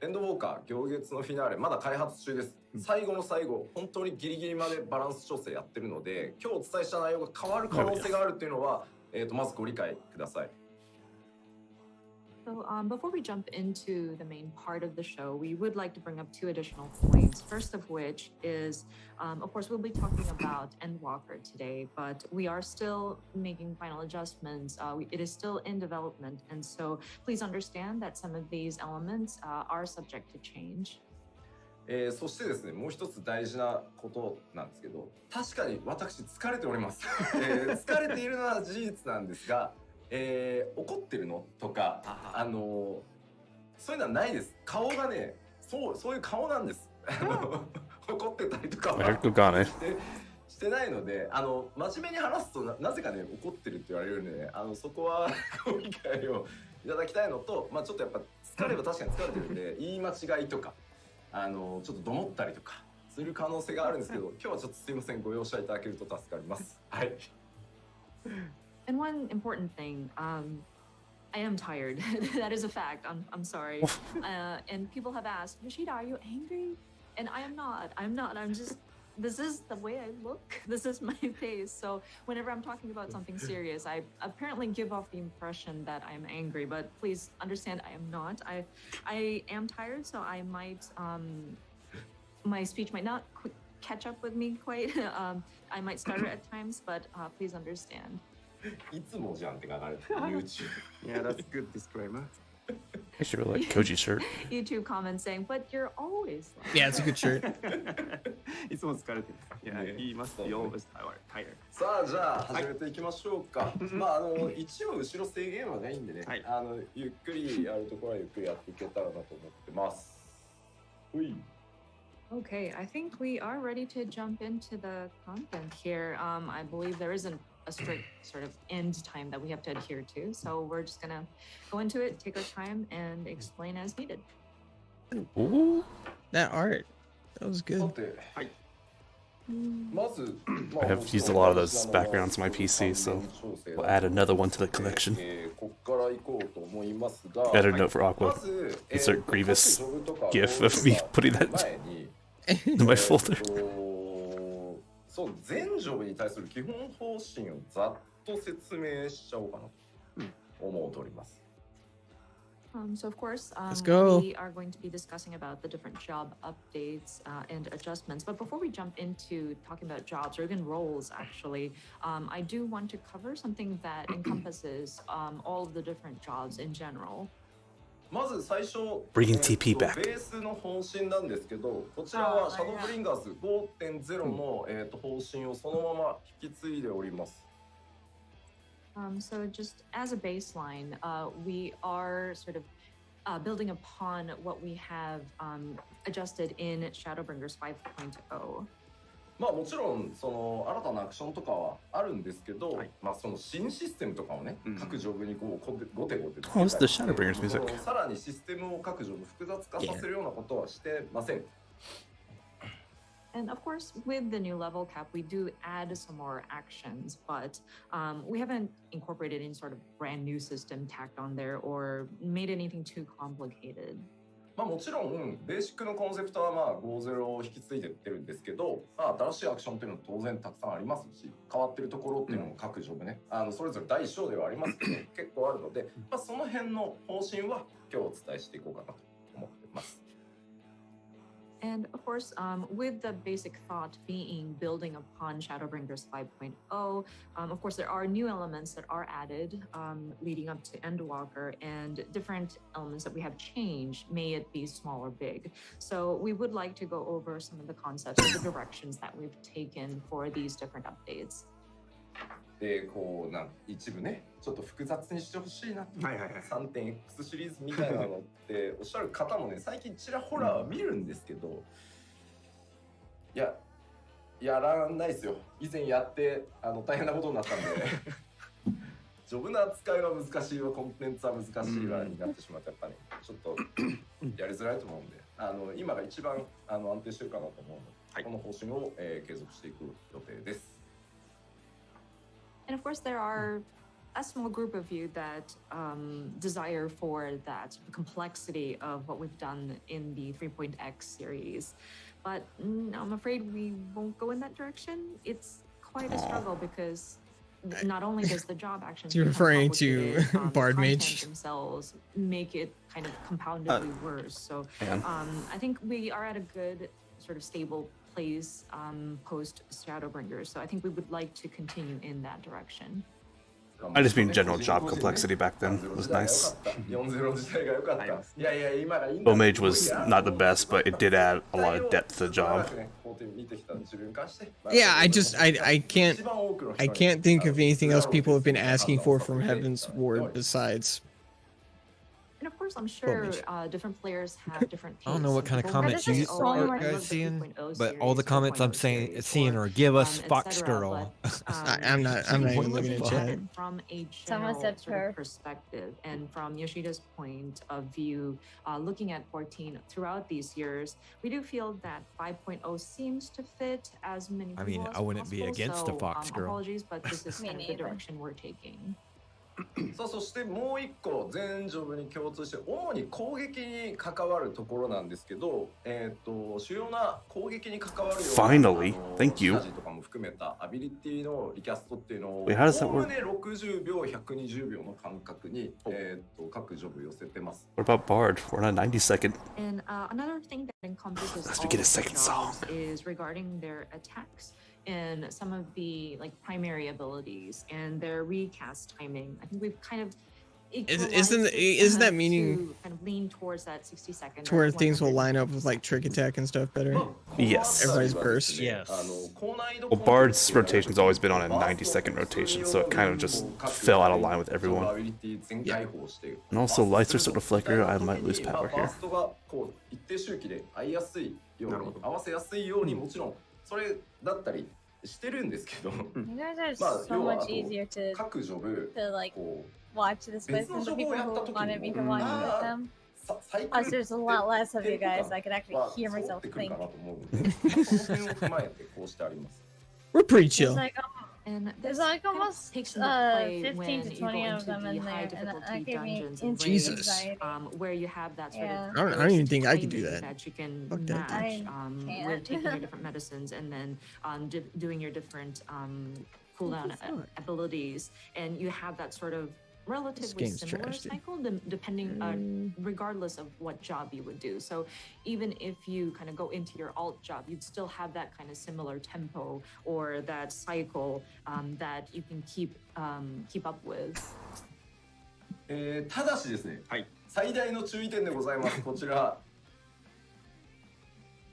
エンドウォーカー行月のフィナーレまだ開発中です。最後の最後本当にギリギリまでバランス調整やってるので、今日お伝えした内容が変わる可能性があるっていうのは、まずご理解ください。So before we jump into the main part of the show, we would like to bring up two additional points. First of which is, of course, we'll be talking about Endwalker today, but we are still making final adjustments. It is still in development, and so please understand that some of these elements are subject to change. そしてですね、もう一つ大事なことなんですけど、確かに私疲れております。疲れているのは事実なんですが、怒ってるのとか、そういうのはないです。顔がね、そういう顔なんです。怒ってたりとかはしてないので、真面目に話すと なぜかね怒ってるって言われるので、そこはご理解をいただきたいのと、まあちょっとやっぱ疲れは確かに疲れてるんで、言い間違いとかちょっとどもったりとかする可能性があるんですけど、今日はちょっとすいません、ご容赦いただけると助かります。はい。And one important thing, I am tired. That is a fact. I'm sorry. And people have asked, Yoshida, are you angry? And I am not. I'm just, this is the way I look. This is my face. So whenever I'm talking about something serious, I apparently give off the impression that I'm angry, but please understand I am not. I am tired, so I might, my speech might not catch up with me quite. I might stutter at times, but please understand. いつもじゃんって書かれてる YouTube. Yeah, that's a good disclaimer. I should have like Koji's shirt. YouTube comments saying, but you're always like Yeah, it's a good shirt. いつも疲れてる。Yeah, he must be always tired. さあ、じゃあ始めていきましょうか。まあ一応後ろ制限はないんでね、はい、ゆっくりやるところはゆっくりやっていけたらなと思ってます。ほい。Okay, I think we are ready to jump into the content here. I believe there isn't a strict sort of end time that we have to adhere to, so we're just gonna go into it, take our time, and explain as needed. Ooh, that art, that was good. I have used a lot of those backgrounds on my PC, so we'll add another one to the collection. Better note for Aqua. Insert Grievous GIF of me putting that in my folder. そう、全ジョブに対する基本方針をざっと説明しちゃおうかなと思っております。So of course, we are going to be discussing about the different job updates and adjustments. But before we jump into talking about jobs or even roles, actually, I do want to cover something that encompasses all of the different jobs in general. まず最初、Bringing TP back. ベースの方針なんですけど、こちらはシャドーブリンガーズ 5.0 の、方針をそのまま引き継いでおります。So just as a baseline, we are sort of building upon what we have adjusted in Shadowbringers 5.0. まあもちろんその新たなアクションとかはあるんですけど、まあその新システムとかをね、各ジョブにこうゴテゴテつけたり、さらにシステムを各ジョブ複雑化させるようなことはしてません。And of course, with the new level cap, we do add some more actions, but we haven't incorporated any sort of brand new system tacked on there or made anything too complicated. まあもちろんベーシックのコンセプトはまあ 5.0 を引き継いでってるんですけど、まあ、新しいアクションっていうのは当然たくさんありますし、変わってるところっていうのも各ジョブね、それぞれ第一章ではありますけど結構あるので、まあ、その辺の方針は今日お伝えしていこうかなと思ってます。And of course, with the basic thought being building upon Shadowbringers 5.0, of course, there are new elements that are added leading up to Endwalker and different elements that we have changed, may it be small or big. So we would like to go over some of the concepts or the directions that we've taken for these different updates. でこう一部ねちょっと複雑にしてほしいなって 3.X シリーズみたいなのっておっしゃる方もね最近ちらほら見るんですけど、やらないですよ。以前やって大変なことになったんでジョブの扱いは難しいわ、コンテンツは難しいわになってしまってやっぱねちょっとやりづらいと思うんで、今が一番安定してるかなと思うので、この方針を、継続していく予定です。And of course, there are a small group of you that desire for that complexity of what we've done in the 3.x series. But I'm afraid we won't go in that direction. It's quite a struggle because not only does the job actually You're referring to Bard Mage themselves make it kind of compoundedly worse. So I think we are at a good sort of stable place post Shadowbringers. So I think we would like to continue in that direction. I just mean general job complexity back then was nice. Bow Mage was not the best, but it did add a lot of depth to the job. Yeah, I can't think of anything else people have been asking for from Heaven's Ward besides. And of course, I'm sure different players have different tastes. I don't know what kind of comments you are guys seeing, but all the comments I'm seeing are give us Fox Girl. I'm not even looking at chat. From a general sort of perspective and from Yoshida's point of view, looking at 14 throughout these years, we do feel that 5.0 seems to fit as many people. I mean, as I wouldn't be possible, against a Fox Girl. Apologies, but this is kind of the direction we're taking. さあそしてもう一個全ジョブに共通して主に攻撃に関わるところなんですけど、主要な攻撃に関わるような Finally, thank you. スタジとかも含めたアビリティのリキャストっていうのを Wait, how does that おお work? むね60秒120秒の間隔に、各ジョブ寄せてます。 What about Bard? We're on a 90-second. And another thing that encompasses Let's all get a of the second song. jobs is regarding their attacks and some of the like primary abilities and their recast timing. I think we've kind of Isn't that meaning to kind of lean towards that 60 second to where things will line up with like trick attack and stuff better? Yes. Everybody's burst. Yes. Well, Bard's rotation's always been on a 90-second rotation, so it kind of just fell out of line with everyone. And also, lights are starting to flicker. I might lose power here. 一定周期で合いやすいように合わせやすいようにもちろんそれだったりしてるんですけど、 You guys are so much easier to 各ジョブ like こう watch this with than the people who wanted me to watch with them. Plus, there's a lot less of you guys. I could actually hear myself think. We're pretty chill. And There's like almost takes into play 15 when to you 20 go of them into in the high there, and that difficulty gave me dungeons and instant raids, Jesus. Where you have that sort Yeah. of I don't even think I could do timing that. you can Fuck that. match I with can't. taking your different medicines and then doing your different cooldown abilities, and you have that sort of relatively game's similar trash, dude. cycle depending regardless of what job you would do. So even if you kind of go into your alt job, you'd still have that kind of similar tempo or that cycle that you can keep up with. ただしですね、はい、最大の注意点でございます。こちら。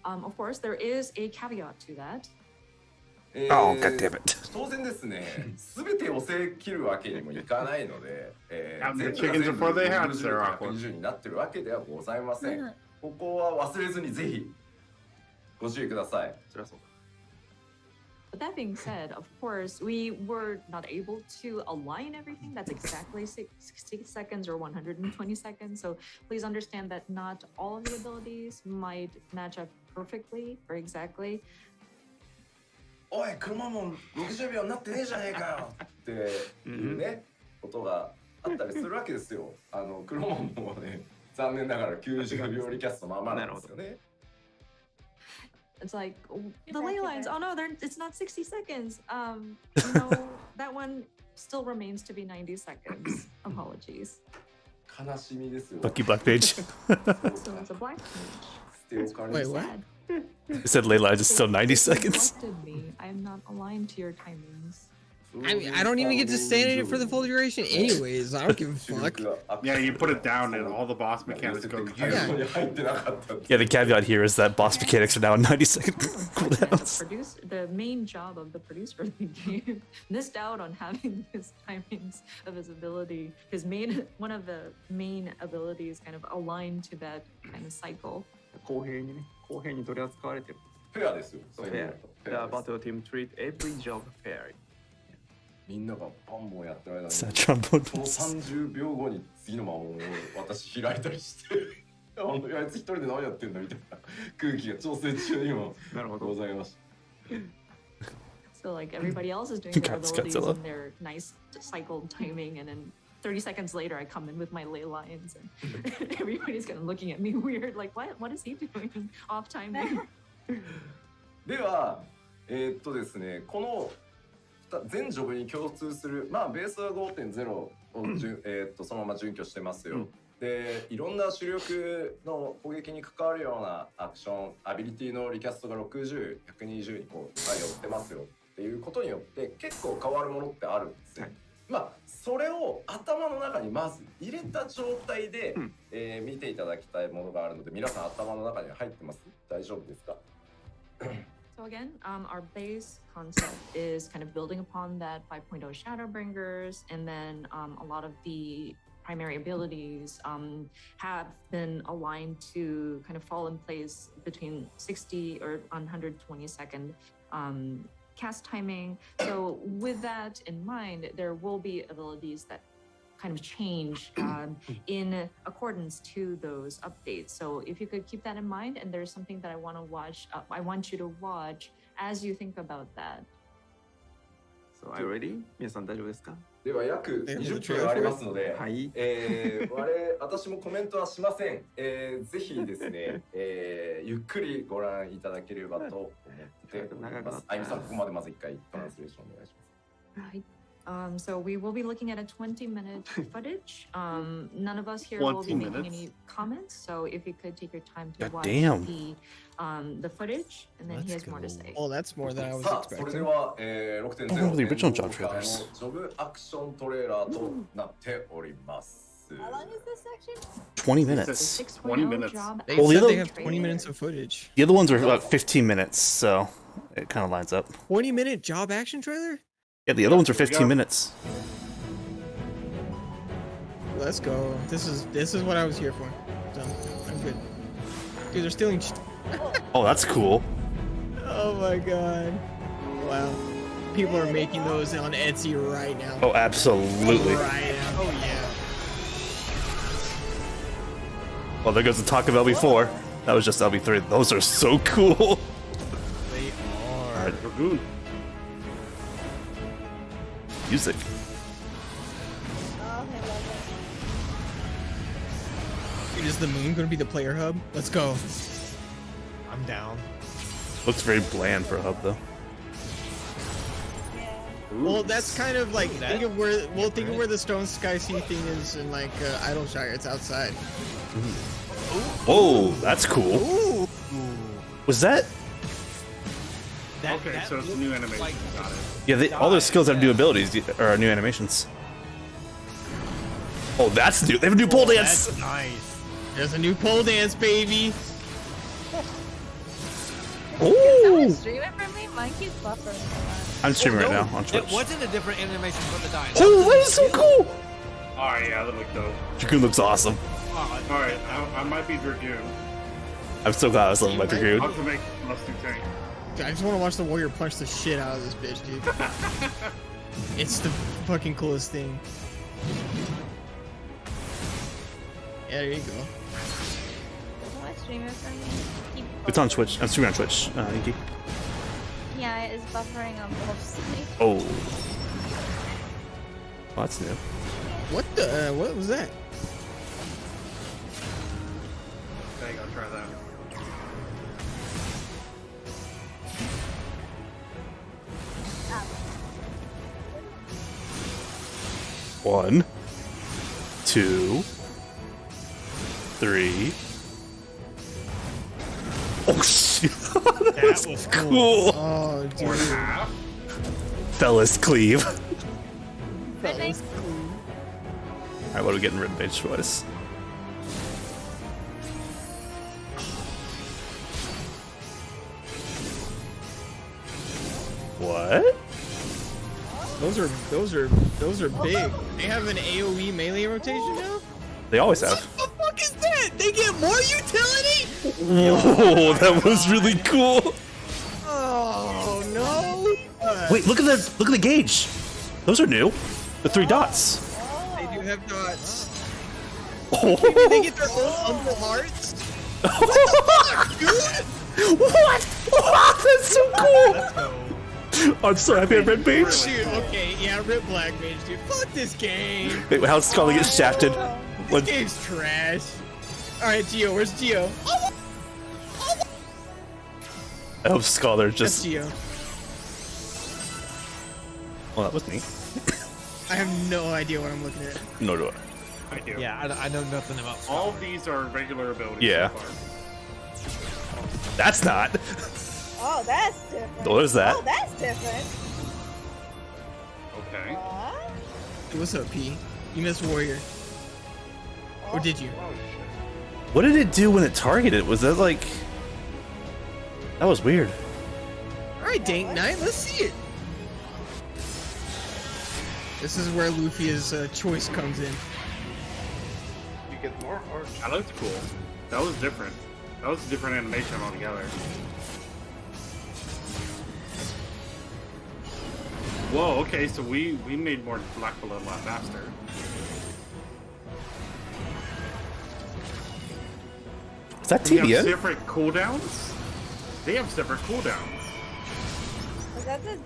Of course, there is a caveat to that. Oh, god damn it. 当然ですね、すべて寄せ切るわけにもいかないので、the chickens before they hatch, they're awkward. 120になってるわけではございません。ここは忘れずにぜひご注意ください。そりゃそう。 But that being said, of course, we were not able to align everything. That's exactly 60 seconds or 120 seconds. So please understand that not all of the abilities might match up perfectly or exactly. おい、クロマモン60秒になってねえじゃねえかよっていうね、ことがあったりするわけですよ。クロマモンもね、残念ながら90秒リキャストままなんですよね。It's like the ley lines. Oh no, it's not 60 seconds. No, that one still remains to be 90 seconds. Apologies. 悲しみですよ。 Lucky Black Page. So it's a black mage. Wait, what? It said ley lines is still 90 seconds. Me. I'm not aligned to your timings. I mean, I don't even get to stand in it for the full duration anyways. I don't give a fuck. Yeah, you put it down and all the boss mechanics go. Yeah, the caveat here is that boss mechanics are now on 90-second cooldowns. The main job of the producer of the game missed out on having his timings of his ability. One of the main abilities kind of aligned to that kind of cycle. 公平に取り扱われてる。フェアですよ。 Fair. The battle team treat every job fairly. みんながバンボンやってる間に、 Sad trombone その noises. 30秒後に次の魔物を私開いたりして、あいつ一人で何やってんだみたいな空気が調整中にもございました。So like everybody else is doing their God's abilities Godzilla. and their nice cycled timing, and then 30 seconds later I come in with my ley lines, and everybody's kind of looking at me weird, like what is he doing off timing? では、ですね、この全ジョブに共通する、まあベースは 5.0 をそのまま準拠してますよ。で、いろんな主力の攻撃に関わるようなアクション、アビリティのリキャストが60、120にこう寄ってますよっていうことによって結構変わるものってあるんですね。まあそれを頭の中にまず入れた状態で、見ていただきたいものがあるので、皆さん頭の中に入ってます？大丈夫ですか？ So again, our base concept is kind of building upon that 5.0 Shadowbringers, and then a lot of the primary abilities have been aligned to kind of fall in place between 60 or 120 second cast timing. So with that in mind, there will be abilities that kind of change in accordance to those updates. So if you could keep that in mind, and there's something that I want to watch, I want you to watch as you think about that. So are you ready? 皆さん大丈夫ですか？では約20分ありますので、はい。私もコメントはしません。ぜひですね、ゆっくりご覧いただければと思っております。あゆみさん、ここまでまず一回トランスレーションお願いします。Right. So we will be looking at a 20-minute footage. None of us here will be making any comments. So if you could take your time to watch the footage, and then he has more to say. Oh, that's more than I was さあ、それで expecting. は、6.0 the original job ジョブアクショントレーラーとなっております。 How long is this section? 20 minutes. 20 minutes. Job They Well, the said other- they have 20 minutes of footage. The other ones are about 15 minutes, so it kind of lines up. 20-minute job action trailer? Yeah, the other ones are 15 minutes. Let's go. This is what I was here for. So I'm good. Dude, they're stealing. Oh, that's cool. Oh my god. Wow. People are making those on Etsy right now. Oh, absolutely. Right now. Oh yeah. Well, there goes the Taco Bell before. That was just LB3. Those are so cool. They are. Alright, Dragoon. Music. Oh, I love Dude, is the moon gonna be the player hub? Let's go. I'm down. Looks very bland for a hub, though. Well, that's kind of like think of where the Stone Sky Sea thing is in like Idleshire. It's outside. Oh, that's cool. Ooh. Was that? Okay, so it's a new animation. Got it. Yeah, all their skills have new abilities or new animations. Oh, that's new. They have a new pole dance. That's nice. There's a new pole dance, baby. Can someone Oh, stream it for me? Mine keeps buffering a lot. I'm streaming right now on Twitch. It wasn't a different animation for the dinosaur. Oh, that is so cool. Alright, yeah, that looked dope. Dragoon looks awesome. Alright, I might be Dragoon. I'm so glad I was loving my Dragoon. I'll have to make Lusty Tank. I just want to watch the warrior punch the shit out of this bitch, dude. It's the fucking coolest thing. Yeah, there you go. Someone stream it for me? Keep It's on Twitch. I'm streaming on Twitch, Inky. Yeah, it's buffering on both sides. Oh. Oh, that's new. What the? What was that? There you go, try that. One, 2, 3. Oh shit! That was Cool. Oh, dude. Fellas cleave. Thanks. Alright, what are we getting rid of page choice? What? Those are big. They have an AoE melee rotation now? They always have. What the fuck is that? They get more utility? Whoa, that was really cool. Oh no. Wait, look at the gauge. Those are new. The 3 dots. They do have dots. Oh. They get their own humble hearts? What? What? That's so cool. I'm so happy I read Mage. Dude, okay, yeah, rip Black Mage, dude. Fuck this game. Wait, how's Scully get shafted? This game's trash. Alright, Gio, where's Gio? I hope Scholar That's just. Gio. Well, that was me. I have no idea what I'm looking at. No, do I? I do. Yeah, I know nothing about All of these are regular abilities. Yeah. So far. That's not. Oh, that's different. What is that? Oh, that's different. Okay. What? What's up, P? You missed Warrior. Or did you? What did it do when it targeted? Was that like? That was weird. Alright, Dank Knight, let's see it. This is where Luffy's choice comes in. You get more or That looked cool. That was different. That was a different animation altogether. Whoa, okay, so we made more Black Blood a lot faster. Is that They have TBN? separate cooldowns? They have separate cooldowns. Was that the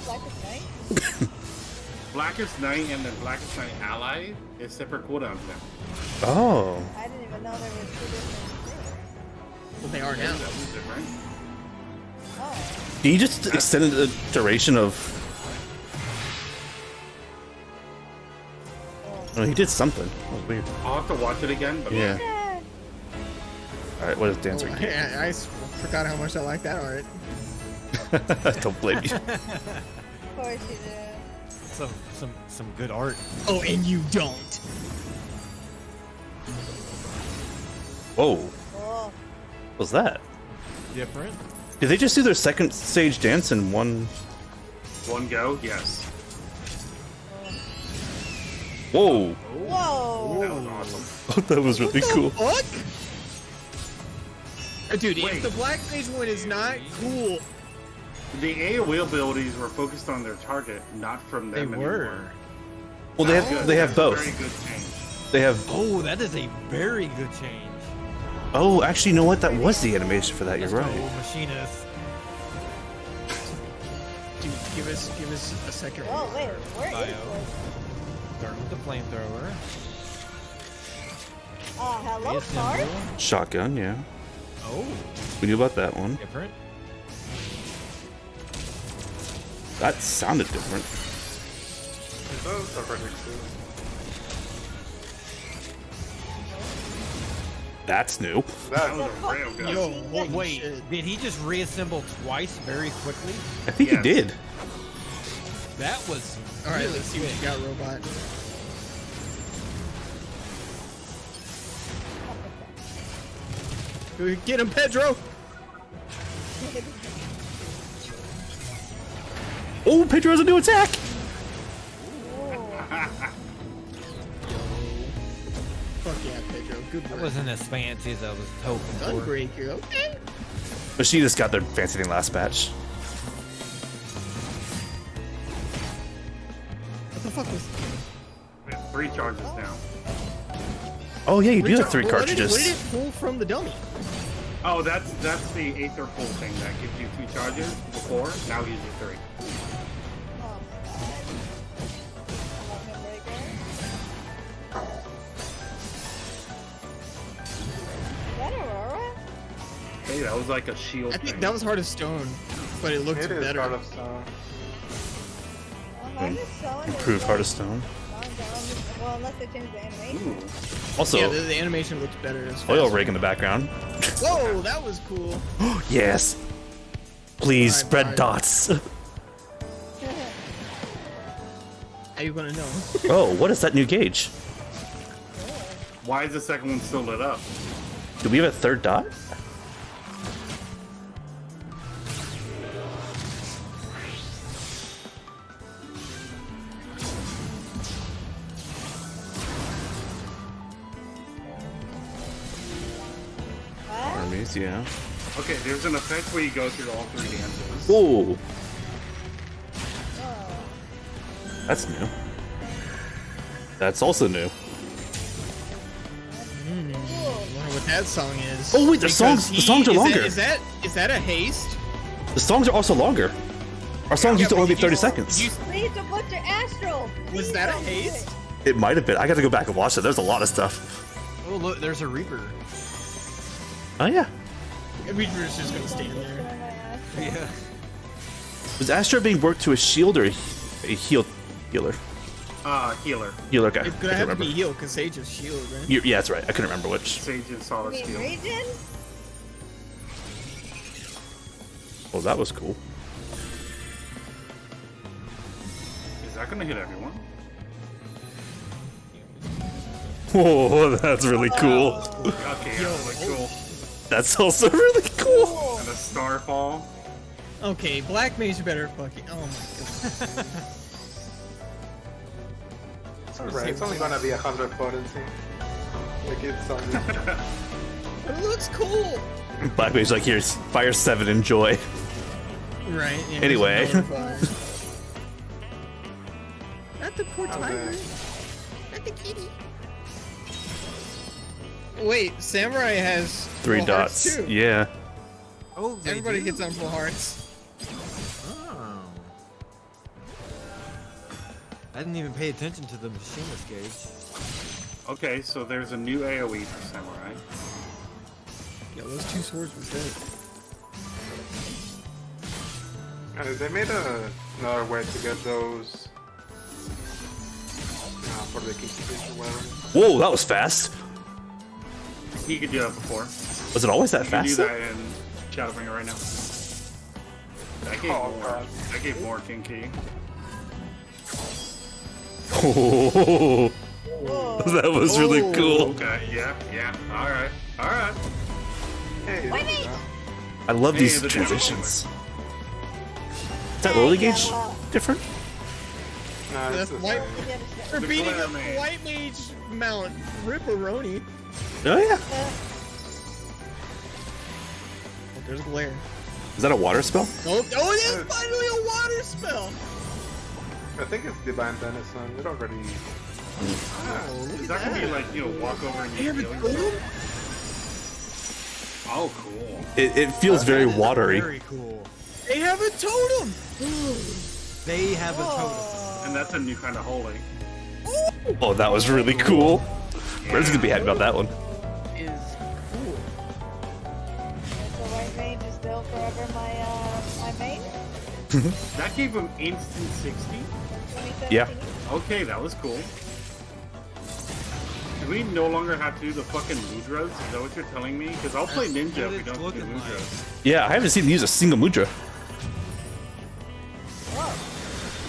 Blackest Night? Blackest Knight and the Blackest Knight Ally is separate cooldowns now. Oh. I didn't even know there were two different things. Well, they are now. That was different. Oh. He just extended the duration of. Oh, he did something. That was weird. I'll have to watch it again, but Yeah. Yeah. All right, what is Dancer? Oh, I forgot how much I like that art. Don't blame me. Of course you did. some good art. Oh, and you don't. Whoa. Cool. What was that? Different. Did they just do their second stage dance in one? one go, yes. Whoa. Whoa. That was awesome. That was really cool. Fuck? Dude, Wait. if the Black Mage one is not cool, The AoE abilities were focused on their target, not from them They anymore. were. Well, That's good. they have That's a both. Very good change. They have. Oh, that is a very good change. Oh, actually, you know what? That was the animation for that. You're Let's right. go, Machinist. dude, give us a second. Oh, wait, where Bio. is this? Start with the flamethrower. Hello, Reassemble. card? Shotgun, yeah. Oh, We knew about that one. different. That sounded different. those are pretty cool. That's new. That That was a real good. Yo, holy Wait, shit. did he just reassemble twice very quickly? I think Yes. he did. That was All right, really let's see what quick. you got, robot. Get him, Pedro! Oh, Pedro has a new attack. Fuck yeah, Pedro. Good That work. wasn't as fancy as I was hoping for. Gunbreaker, okay. Machinist got their fancy thing last batch. What the fuck was We have 3 charges now. Oh yeah, you do have What 3 did it- cartridges. What did it pull from the dummy? Oh, that's the Aether pull thing that gives you 2 charges before. Now he uses 3. Oh my god. Gunbreaker. Is that Aurora? Hey, that was like a shield I think thing. that was Heart of Stone, but it looked It is better. Heart of Stone. Heart of Stone is Improved Heart of like Stone. ongoing. Well, unless they change the animation. Ooh. Also, Yeah, the animation looks better. As oil fast. rig in the background. Whoa, that was cool. Yes. Please, Alright, red bye. dots. How you gonna know? Oh, what is that new gauge? Why is the second one still lit up? Do we have a 3rd dot? What? Armies, yeah. Okay, there's an effect where you go through all 3 dances. Whoa, Oh. that's new. That's also new. I wonder what that song is. Oh, wait, the songs are longer. Is that a haste? The songs are also longer. Our songs used to only be 30 seconds. Please don't butcher Astral. Was that a haste? It might have been. I got to go back and watch it. There's a lot of stuff. Oh look, there's a Reaper. Oh yeah. Reaper's just gonna stand there. Yeah. Was Astra being worked to a shield or a healer? Healer. Healer guy. It's gonna have to be heal because Sage is shield, right? Yeah, that's right. I couldn't remember which. Sage and Solid Wait, Steel. Regen? Oh, that was cool. Is that gonna hit everyone? Whoa, that's really cool. Okay, yeah, really cool. That's also really cool. And a Starfall. Okay, Black Mage better fucking. Oh my god. It's alright, it's only gonna be 100 potency. Like it's something. But it looks cool. Black Mage like here's fire 7, enjoy. Right. Yeah, Anyway. Not the poor tiger. Not the kitty. Wait, Samurai has 3 full hearts dots. too. Yeah. Oh, they Everybody do? gets on full hearts. Oh. I didn't even pay attention to the machinist gauge. Okay, so there's a new AoE for Samurai. Yeah, those 2 swords were good. They made another way to get those for the Kingfish or whatever. Whoa, that was fast. He could do that before. Was it always that You can do fast? that in Shadowbringer right now. I gave Oh, more. God. I gave more King Key. Oh, that was really cool. Okay, yeah. Alright. Hey, Wait, wait. I love Hey, these the transitions. Is that lowly gauge different? no, That's it's the white. same. For The beating glare up mage. White Mage Mount Ripperoni. Oh yeah. Oh, there's glare. Is that a water spell? Oh, it is finally a water spell. I think it's Divine Venison. It already. Oh, look Is at that gonna be that. like, walk over and They have a heal totem? yourself? Oh, cool. It feels very watery. Very cool. They have a totem. They have a totem. And that's a new kind of holy. Oh, that was really cool. Red's gonna be happy about that one. Is cool. So White Mage is still forever my main? That gave him instant 60? Yeah. Okay, that was cool. Do we no longer have to do the fucking mudras? Is that what you're telling me? Because I'll play ninja if we it's don't do looking like. mudras. Yeah, I haven't seen them use a single mudra.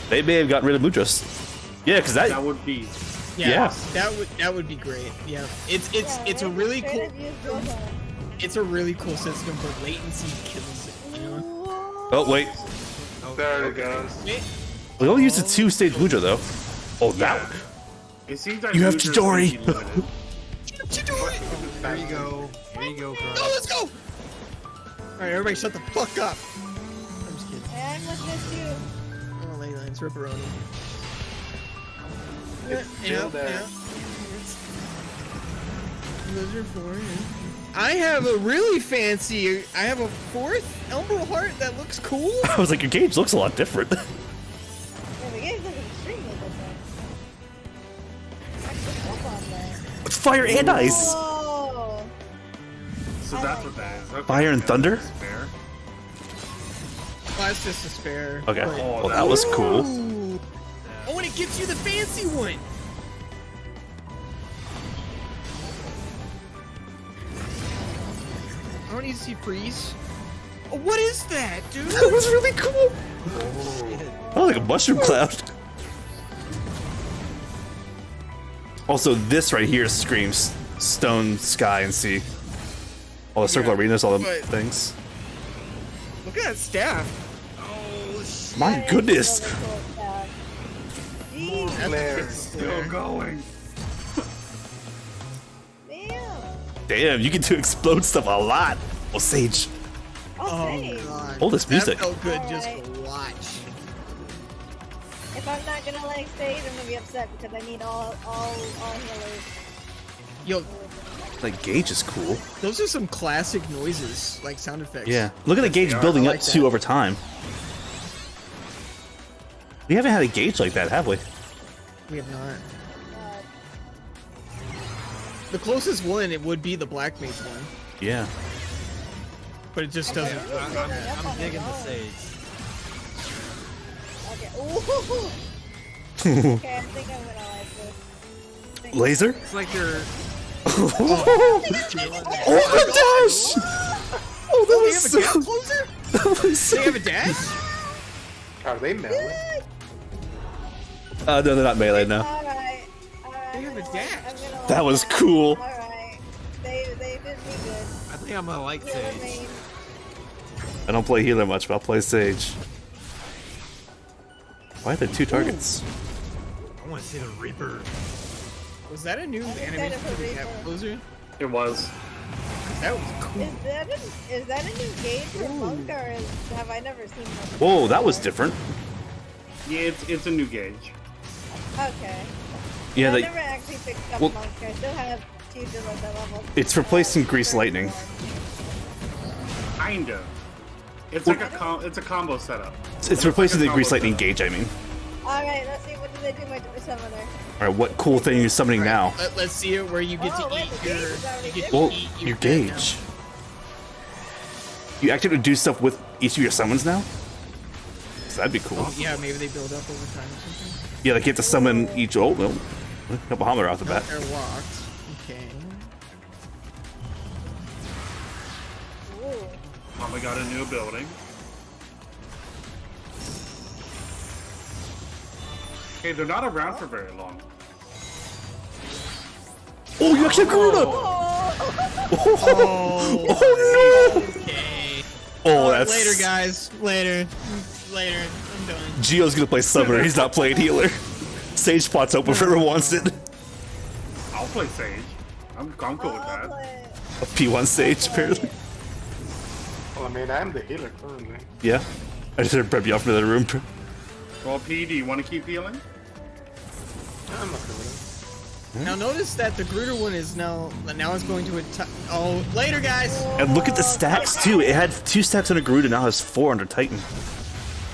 They may have gotten rid of mudras. Yeah, because That would be... Yeah. That would be great. Yeah. It's a really cool system, but latency kills it, you know? Oh wait, There it goes. we only used a 2-stage mudra though. Oh, that. It seems like You have mudras Chidori. can be limited. There you go. There you go, No, Cross. let's go! Alright, everybody shut the fuck up. I'm just kidding. I'm listening to you. Oh, Leyline's Ripperoni. It's still there. Lizard 4, yeah. I have a really fancy, I have a 4th Elbow Heart that looks cool. I was like, your gauge looks a lot different. Yeah, the game's looking extremely different. Actually, up on there. It's fire and ice. Whoa! So that's what that is. Okay. Fire and thunder? Spare. Well, that's just a spare. Okay. but- Well, that was cool. Ooh. Oh, and it gives you the fancy one. I don't need to see freeze. Oh, what is that, dude? That was really cool. Oh, like a mushroom cloud. Also, this right here screams stone, sky, and sea. All the circle arenas, all the but- things. Look at that staff. My goodness. Jeez, Glare. Still going. damn. Damn, you get to explode stuff a lot. Oh, Sage. Oh, same. God. Oh, this music. That felt good just Alright. to watch. If I'm not gonna like stage, I'm gonna be upset because I need all healers. Yo, Like, gauge is cool. those are some classic noises, like sound effects. Yeah. Look at the gauge are. building I up like too that. over time. We haven't had a gauge like that, have we? We have not. The closest one, it would be the Black Mage one. Yeah. But it just doesn't. I'm digging the sage. Okay. Ooh. Okay, I think I'm gonna like this. Laser? It's like they're. Oh my gosh! Oh, that was so. That was so. They have a dash? Are they melee? No, they're not melee now. Alright. They have a dash. That was cool. Alright. They did me good. I think I'm gonna like Healer sage. main. I don't play healer much, but I'll play Sage. Why are there 2 targets? I want to see the Reaper. Was that a new animation for the Gap Closer? It was. That was cool. Is that a new gauge for Monk, or have I never seen that? Whoa, that was different. Yeah, it's a new gauge. Okay. Yeah, I like, never actually picked up well, Monk. I still have 2 at that level. it's replacing Grease Lightning. Kind of. It's like it's a combo setup. It's replacing the like a Grease combo Lightning setup. gauge, I mean. Alright, let's see. What do they do my summoner? Alright, what cool thing are you summoning now? Let's see it where you get to wait, eat the your. gauge is already You get Well, to eat your dead now. gauge. You actually do stuff with each of your summons now? So that'd be cool. Oh, yeah, maybe they build up over time or something. Yeah, like you have to summon each. Oh, well, a couple Hammer off the bat. They're locked. Okay. Ooh. Probably got a new ability. Okay, they're not around for very long. Oh, you actually have Garuda! Oh no! Okay. Oh, that's. Later, guys. Later. Later. I'm done. Gio's gonna play Summoner, he's not playing Healer. Sage spot's open if whoever wants it. I'll play Sage. I'm cool with that. A P1 Sage, apparently. Well, I mean, I'm the healer currently. Yeah. I just heard Brett be off in the other room. Well, P, do you want to keep healing? I'm not doing it. Now notice that the Gruder one is now it's going to oh, later, guys. And look at the stacks too. It had 2 stacks under Garuda, now has 4 under Titan.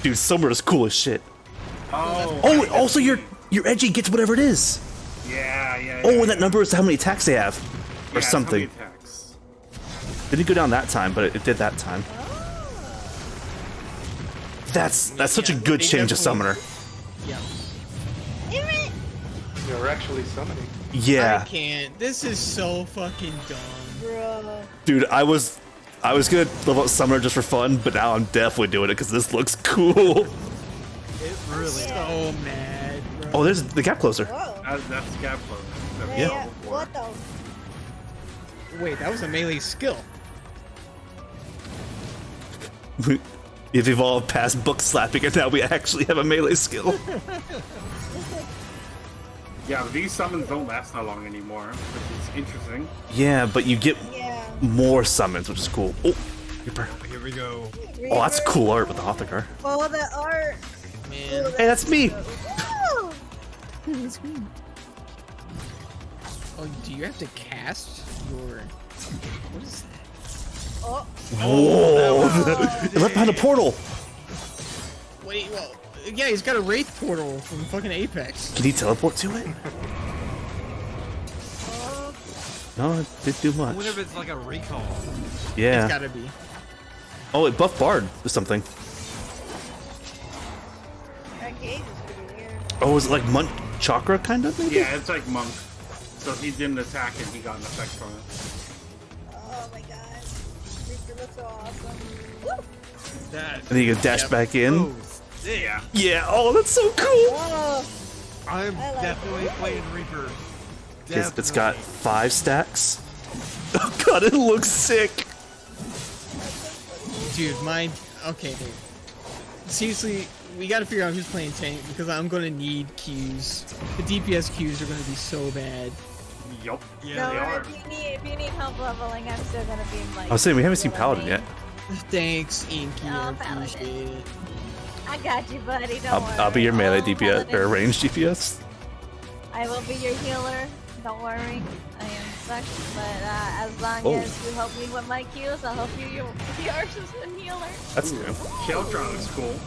Dude, Summer is cool as shit. Oh. Oh, also your edgy gets whatever it is. Yeah. Oh, and that number is how many attacks they have, or Yeah, something. how many attacks. Didn't go down that time, but it did that time. That's such a good they change of definitely- Summoner. Yeah. You're actually summoning. I Yeah, can't. This is so fucking dumb. Bruh. dude, I was gonna level up Summoner just for fun, but now I'm definitely doing it because this looks cool. It really. So mad, bro. Oh, there's the gap closer. Whoa. That's gap close. Yeah. What the? Wait, that was a melee skill. We've evolved past book slapping, and now we actually have a melee skill. Yeah, but these summons don't last that long anymore, which is interesting. Yeah, but you get Yeah. more summons, which is cool. Oh, Reaper. Here we go. Oh, that's cool art with the Hothakar. Oh, the art. Man. Hey, that's me. Woo! Oh, do you have to cast your? What is that? Oh. Whoa! It left behind a portal. Wait, well, yeah, he's got a wraith portal from fucking Apex. Can he teleport to it? No, it didn't do I much. wonder if it's like a recall. Yeah. It's gotta be. Oh, it buffed Bard or something. That gauge is pretty weird. Oh, is it like Monk Chakra kind of? Maybe? Yeah, it's like Monk. So he didn't attack and he got an effect from it. Oh my god. Reaper looks so awesome. Woo! That. And then you can dash back in. Oh, yeah. Yeah. Oh, that's so cool. Oh. I'm I like definitely it. playing Reaper. It's got 5 stacks. Oh god, it looks sick. Dude, mine. Okay, dude. Seriously, we gotta figure out who's playing tank because I'm gonna need Qs. The DPS Qs are gonna be so bad. Yup. Yeah, No, they are. if you need help leveling, I'm still gonna be like. I was saying we haven't seen Paladin yet. Thanks, Inky. Oh, I Paladin. appreciate it. I got you, buddy. Don't worry. I'll be your melee Oh, DPS or Paladin. range DPS. I will be your healer. Don't worry. I am sucked, but as long Oh. as you help me with my Qs, I'll help you yours as a healer. That's new. Keldron looks cool.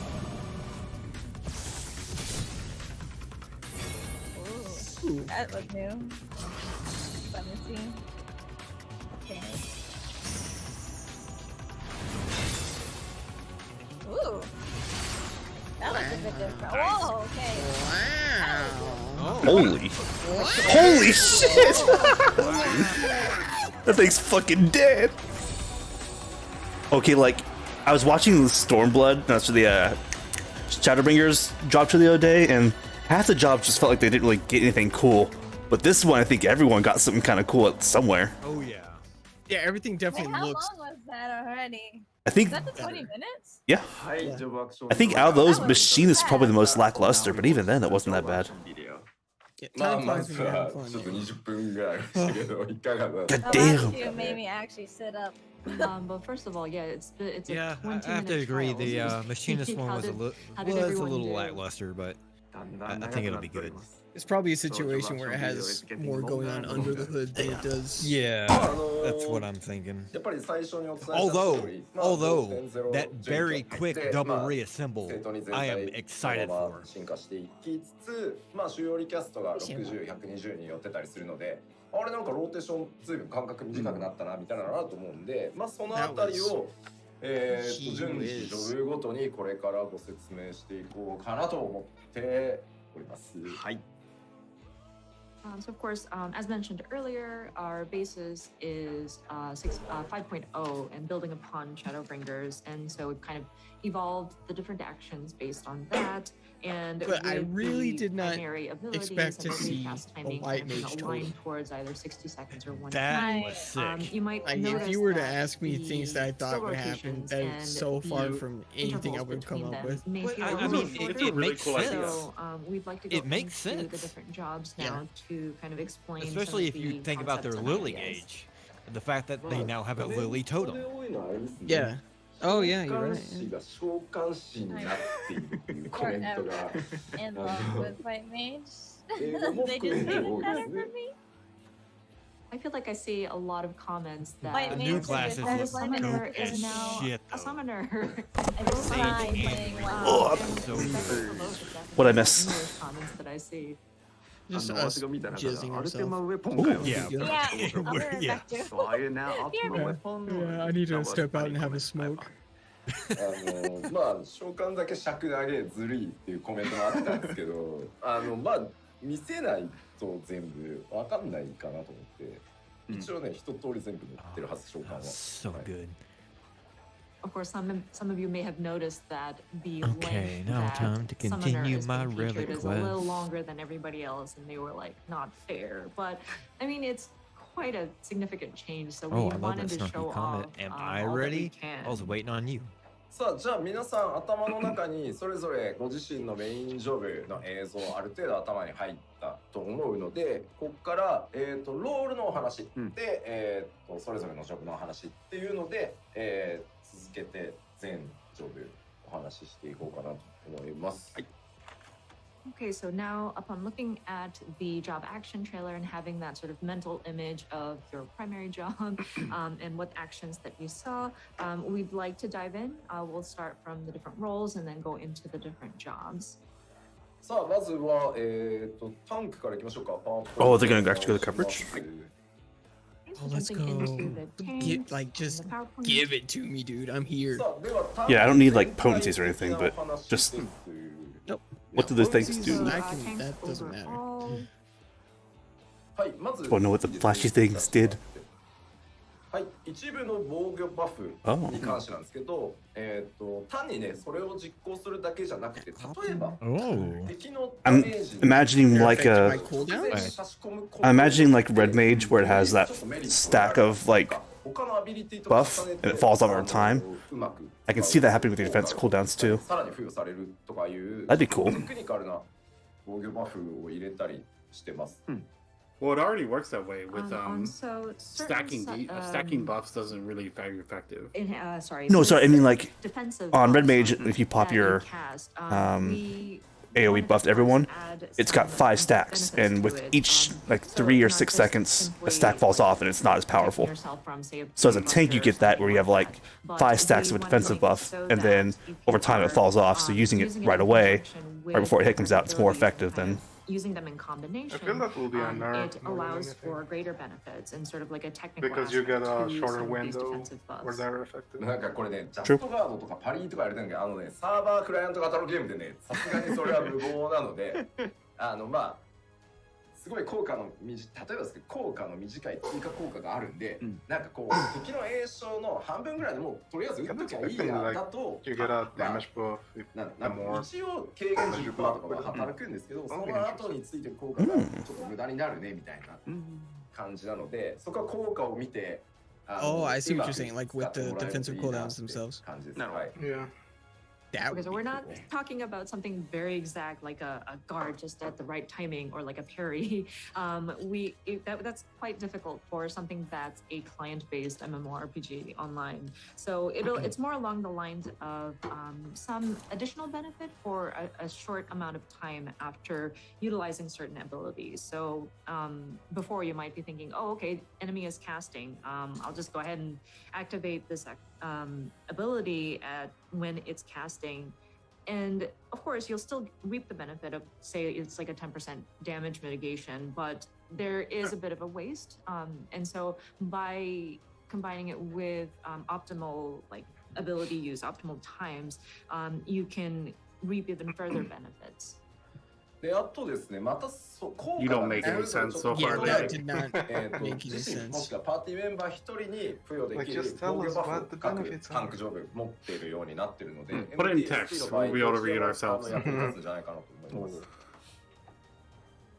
That was new. Fun to see. Okay. Ooh. That looks a bit different. Whoa, okay. Wow. Holy. Holy shit! That thing's fucking dead. Okay, like, I was watching the Stormblood, that's the Shadowbringers job to the other day, and half the jobs just felt like they didn't really get anything cool. But this one, I think everyone got something kind of cool somewhere. Oh yeah. Yeah, everything definitely Wait, how looks. long was that already? I think, Is that the 20 minutes? yeah. I think out of those, Machine is probably the most lackluster, but even then, it wasn't that bad. Yeah, まあ time ま flies ず when you're は having ちょっと fun. 20分ぐらいでしたけどいかがだ God The damn. last two made me actually sit up. But first of all, yeah, it's a Yeah, 20-minute I have to agree. trial. The So machinist one how was a did- little how did everyone do? lackluster, but I think it'll be good. It's probably a situation where it has more going on under the hood than it does. Yeah, まあ that's what I'm thinking. やっぱり最初にお伝えした通 Although, り、まあ although 5.0 that very 順 quick で double まあ reassemble, 生徒に全 I am 体 excited そのま for. ま進化していきつつ、まあ主要リキャストが60、120に寄ってたりするので、あれなんかローテーションずいぶん間隔短くなったなみたいなのあると思うんで、まあそのあたりを順次ジョブごとにこれからご説明していこうかなと思っております。はい。So of course, as mentioned earlier, our basis is 5.0 and building upon Shadowbringers, and so we've kind of evolved the different actions based on that. And But I with really the did not primary abilities expect to and the see cast a timing white kind of mage aligned total. towards either 60 seconds or 1 That time. was sick. You might Like, notice if you were to that ask me things that I thought skill would happen, rotations that and is so far the from anything I intervals would come between up them with. may Well, feel I a little mean, shorter. it makes cool idea. sense. So we'd like to go It makes into the sense. different jobs Yeah. now to kind of explain some Especially of if you the think about their concepts and Lily ideas. gauge. The fact that they now have a Lily totem. Yeah. Oh yeah, you're 召 right. 喚師が召喚師になっているっていうコメントが In love with white mage. 英語も They 含め just て made 多 it いで better すね for。me. I feel like I see a lot of comments that White The mage new is classes just that a look summoner dope as is now shit, a though. summoner. I just Sage tried and playing Green. white Oh, mage. And so especially good. for those that definitely What'd I in miss? those comments that I see. Just us jizzing ourselves. Yeah. Yeah, I'll be right Yeah. back too. Yeah, I need to step out and have a smoke. まあ召喚だけ尺投げずるいっていうコメントもあったんですけどまあ見せないと全部わかんないかなと思って一応ね一通り全部載ってるはず召喚は。 So はい good. Of course, some of you may have noticed that the Okay, length now that time to Summoner continue has my been featured relic is a little quest. longer than everybody else, and they were like not fair. But I mean, it's quite a significant change. So we Oh, I love wanted that to show snarky comment. off Am I all that we ready? can. I was waiting on you. さあじゃあ皆さん頭の中にそれぞれご自身のメインジョブの映像ある程度頭に入ったと思うのでここから、ロールのお話で、それぞれのジョブのお話っていうので、続けて全ジョブお話ししていこうかなと思います。はい Okay, so now upon looking at the job action trailer and having that sort of mental image of your primary job and what actions that you saw, we'd like to dive in. We'll start from the different roles and then go into the different jobs. さあまずは、タンクからいきましょうか。 Oh, they're gonna actually go to coverage? Oh, let's go. Get, like, just give it to me, dude. I'm here. Yeah, I don't need like potencies or anything, but just Nope. what do those things do? That doesn't matter. I wanna know what the flashy things did. はい一部の防御バフに関してなんですけど、単にねそれを実行するだけじゃなくて例えば Oh. 敵のダメージ I'm imagining like a My cooldowns? I'm imagining like Red Mage where it has that stack of like 他のアビリティと buff 重ね and it falls off over time. うまく I can see that happening with your defense cooldowns too. さらに付与されるとかいう That'd be cool. テクニカルな防御バフを入れたりしてます。 Well, it already works that way with So stacking stacking buffs doesn't really very effective. Sorry. No, sorry, I mean like defensive on Red buffs Mage, if you pop that you your cast, AoE we wanted buff to to everyone, add it's some got 5 stacks, benefits and to with it. each like So 3 or not 6 just seconds, simply a stack falls off and it's not as protecting powerful. yourself from, say, a So as a tank, you buster or get that where you have something like that. 5 But stacks of we a wanted defensive to make it buff, so and then that if over you time it are, falls off. So using it right in away, conjunction right before a hit with comes out, it's more ability to effective kind than of using them in I combination, feel that will be a nerf. it more than allows anything. for greater benefits and sort of like a technical Because you get aspect a to shorter some of these window defensive where buffs. they're effective. なんかこれね、ジャストガードとかパリーとかやれてるんだけど、サーバークライアント型のゲームでね、さすがにそれは無謀なので、まあ、すごい効果の例えばですけど、効果の短い追加効果があるんで、なんかこう、敵の栄唱の半分ぐらいでもうとりあえず打っときゃいいやだと、 You get a damage buff if なん the more 一応軽減10%とかが働くんですけど、その後についてる効果がちょっと無駄になるねみたいな感じなので、そこは効果を見て、Oh, I see what you're saying, like with the defensive cooldowns themselves. 感じです。なるほど。はい。 yeah. That Okay, would so be we're not cool. talking about something very exact like a guard just at the right timing or like a parry. That's quite difficult for something that's a client-based MMORPG online. So it's more along the lines of some additional benefit for a short amount of time after utilizing certain abilities. So before you might be thinking, oh, okay, enemy is casting. I'll just go ahead and activate this ability when it's casting, and of course you'll still reap the benefit of, say, it's like a 10% damage mitigation, but there is a bit of a waste, and so by combining it with optimal like ability use, optimal times, you can reap even further benefits. で、あとですね、また効 You 果 don't が make any sense so Yeah, far. that did not 自 make any 身もし sense. くはパーティーメンバー一人に付与でき Like, る just tell 防御 us バフ what を the 各 benefits タ are. ンク上部持っているようになっているので、Put it in MTSP text. の場合 We ought to read ど ourselves. っちでも役に立つんじゃないかなと思います。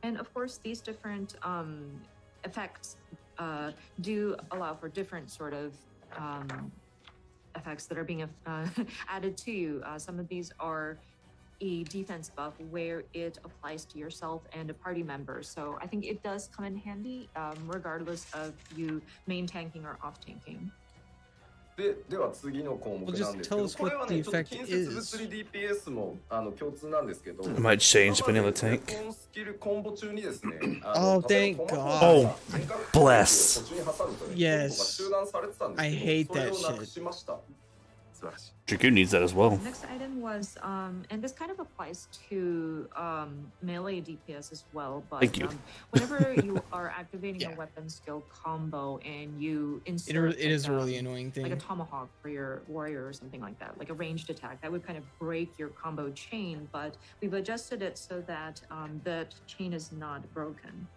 And of course, these different effects do allow for different sort of effects that are being added to you. Some of these are a defense buff where it applies to yourself and a party member. So I think it does come in handy regardless of you main tanking or off tanking. では次の項目 Well, なん just ですけ tell ど、 us これは what ね、 the ちょっと effect 近接物 is. 理 DPS も共通なんですけど、 It might change depending on the ウェ tank. ポンスキルコンボ中にですね、 Oh, 例えば thank トマホ God. ークが Oh, 遠隔 bless. 途中に挟むとね、 Yes. コンボが中断されてたんです I け hate ど、それ that をなく shit. しました。素晴らしい。 Dragoon needs that as well. Next item was, and this kind of applies to melee DPS as well, but Thank you. Whenever you are activating Yeah. a weapon skill combo and you It insert is a like, really annoying like a thing. tomahawk for your warrior or something like that, like a ranged attack, that would kind of break your combo chain, but we've adjusted it so that that chain is not broken.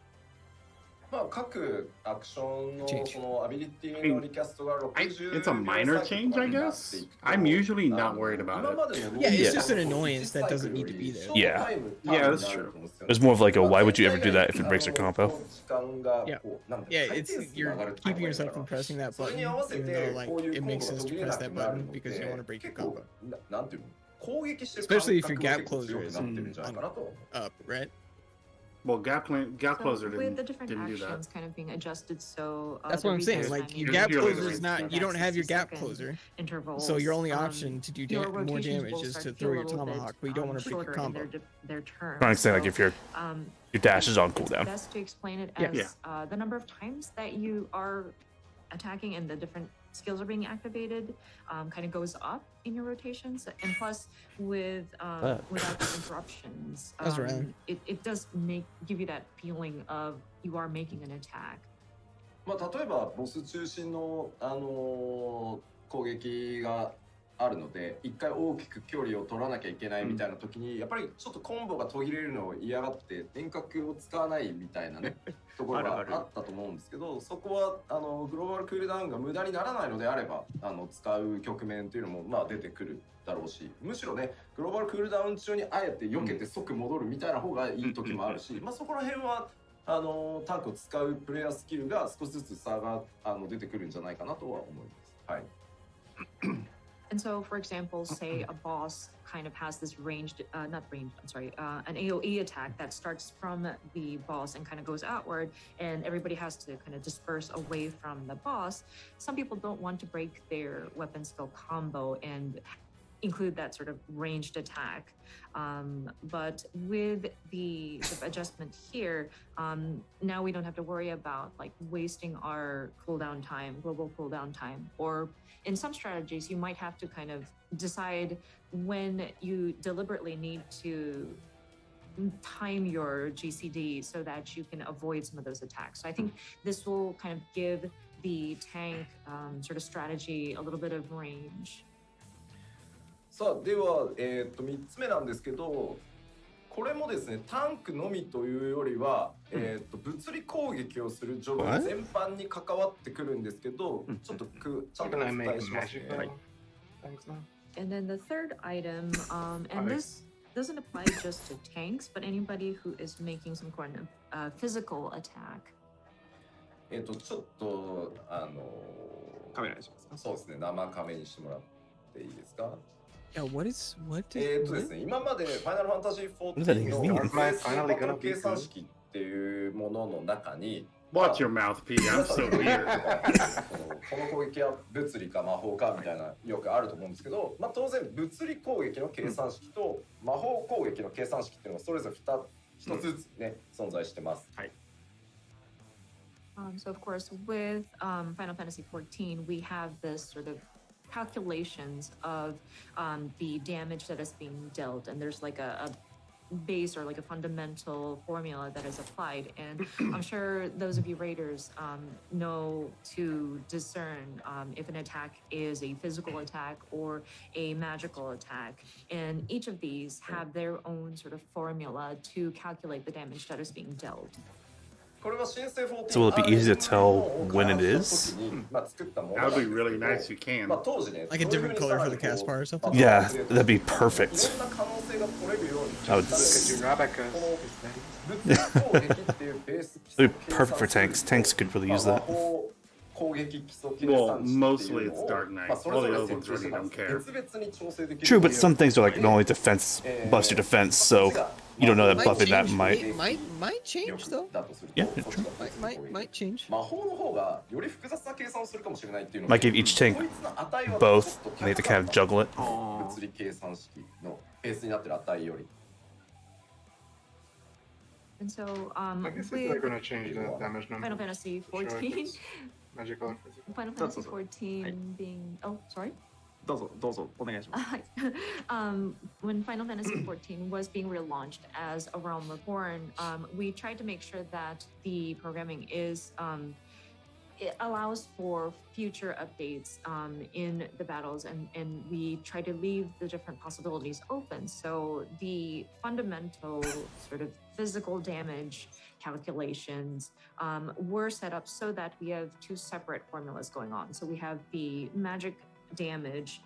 まあ各アクションの Change. そのアビリティのリキャストが It's a minor change, I guess. I'm usually not worried about it. Yeah, it's just an annoyance that doesn't need to be there. Yeah. Yeah, that's true. There's more of like a why would you ever do that if it breaks your combo? Yeah. Yeah, it's you're keeping yourself from pressing that button, even though like it makes sense to press that button because you don't want to break your combo. なんていうの、攻撃してる Especially if your 感 gap 覚が結構 closer 強 is くなってるんじゃないかなと思う。 up, right? Well, gap closer So with the didn't different do that. actions kind of being adjusted, so That's the what I'm saying. reset Like timing your You're- gap you're closer like- is not. You don't have your gap closer, so your only option to do more damage is to throw your tomahawk, but you don't want to break your combo. Their turn. Trying to say like if your dash is on It's cooldown. best to explain it Yeah. as the number of times that you are attacking and the different skills are being activated kind of goes up in your rotations, and plus without the interruptions, That's right. it does give you that feeling of you are making an attack. まあ例えばボス中心の攻撃があるので、一回大きく距離を取らなきゃいけないみたいな時に、やっぱりちょっとコンボが途切れるのを嫌がって遠隔を使わないみたいなねところがあったと思うんですけど、そこはグローバルクールダウンが無駄にならないのであれば使う局面っていうのもまあ出てくるだろうし、むしろねグローバルクールダウン中にあえて避けて即戻るみたいな方がいい時もあるし、まあそこら辺はタンクを使うプレイヤースキルが少しずつ差が出てくるんじゃないかなとは思います。はい。And so, for example, say a boss kind of has this ranged, not ranged, I'm sorry, an AoE attack that starts from the boss and kind of goes outward, and everybody has to kind of disperse away from the boss. Some people don't want to break their weapon skill combo and include that sort of ranged attack. But with the adjustment here, now we don't have to worry about like wasting our cooldown time, global cooldown time, or in some strategies, you might have to kind of decide when you deliberately need to time your GCD so that you can avoid some of those attacks. So I think this will kind of give the tank sort of strategy a little bit of range. さあでは、3つ目なんですけど、これもですねタンクのみというよりは、物理攻撃をするジョブ全般に関わってくるんですけど、ちょっとちゃんとお伝えしますね。はい。And then the third item, and this doesn't apply just to tanks, but anybody who is making some kind of physical attack. ちょっとカメラにしますか。そうですね、生カメにしてもらっていいですか。Yeah, what? ですね、今までファイナルファンタジー14のバトル計算式っていうものの中に Watch your mouth, P. I'm so weird. この攻撃は物理か魔法かみたいなよくあると思うんですけど、まあ、当然物理攻撃の計算式と魔法攻撃の計算式っていうのがそれぞれ一つずつね、存在してます。はい。So of course, with Final Fantasy XIV, we have this sort of calculations of the damage that is being dealt, and there's like a base or like a fundamental formula that is applied. And I'm sure those of you raiders know to discern if an attack is a physical attack or a magical attack. And each of these have their own sort of formula to calculate the damage that is being dealt. So will it be easy to tell when it is? That would be really nice if you can. Like a different color for the cast bar or something? Yeah, that'd be perfect. I would... It'd be perfect for tanks. Tanks could really use that. Well, mostly it's Dark Knight. All the other ones really don't care. True, but some things are like normally defense, bust your defense, so you don't know that buffing that might. Might change though. Yeah, true. Might change. Might give each tank both, and they have to kind of juggle it. And so, I guess if they're gonna change the damage number. Final Fantasy XIV. Magical and physical. Final Fantasy XIV being... Oh, sorry? どうぞお願いします。When Final Fantasy XIV was being relaunched as A Realm Reborn, we tried to make sure that the programming is... it allows for future updates in the battles, and we try to leave the different possibilities open. So the fundamental sort of physical damage calculations were set up so that we have two separate formulas going on. So we have the magic damage,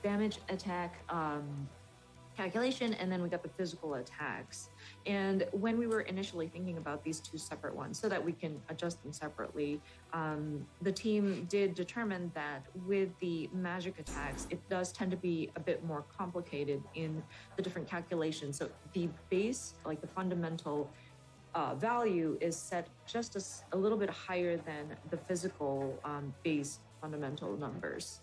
damage attack calculation, and then we got the physical attacks. And when we were initially thinking about these two separate ones so that we can adjust them separately, the team did determine that with the magic attacks, it does tend to be a bit more complicated in the different calculations. So the base, like the fundamental value, is set just a little bit higher than the physical base fundamental numbers.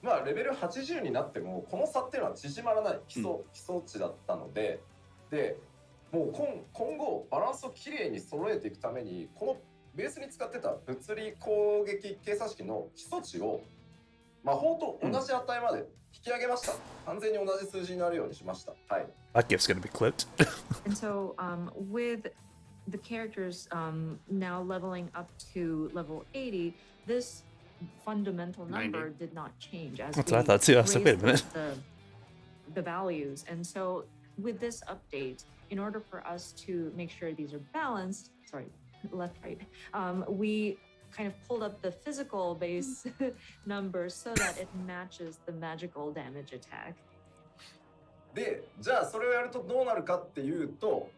まあレベル80になってもこの差っていうのは縮まらない基礎値だったので、もう今後バランスをきれいに揃えていくためにこのベースに使ってた物理攻撃計算式の基礎値を魔法と同じ値まで引き上げました。完全に同じ数字になるようにしました。はい。That gift's gonna be clipped. And so, with the characters now leveling up to level 80, this fundamental number 90. did not change as That's we what I thought too. I was like, wait a raised minute. the values. And so with this update, in order for us to make sure these are balanced, sorry, left, right, we kind of pulled up the physical base numbers so that it matches the magical damage attack. で、じゃあそれをやるとどうなるかっていうと、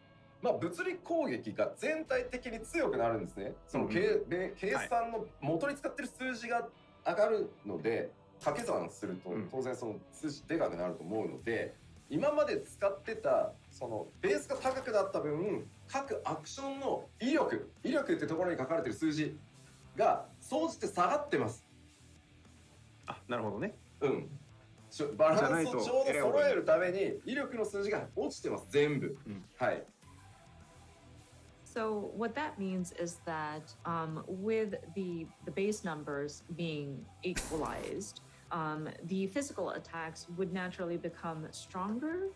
まあ物理攻撃が全体的に強くなるんですね。その計算の元に使ってる数字が上がるので、掛け算すると当然その数字でかくなると思うので、今まで使ってたそのベースが高くなった分、各アクションの威力ってところに書かれてる数字が総じて下がってます。あ、なるほどね。うん。バランスをちょうど揃えるために威力の数字が落ちてます全部。はい。So what that means is that with the base numbers being equalized, the physical attacks would naturally become stronger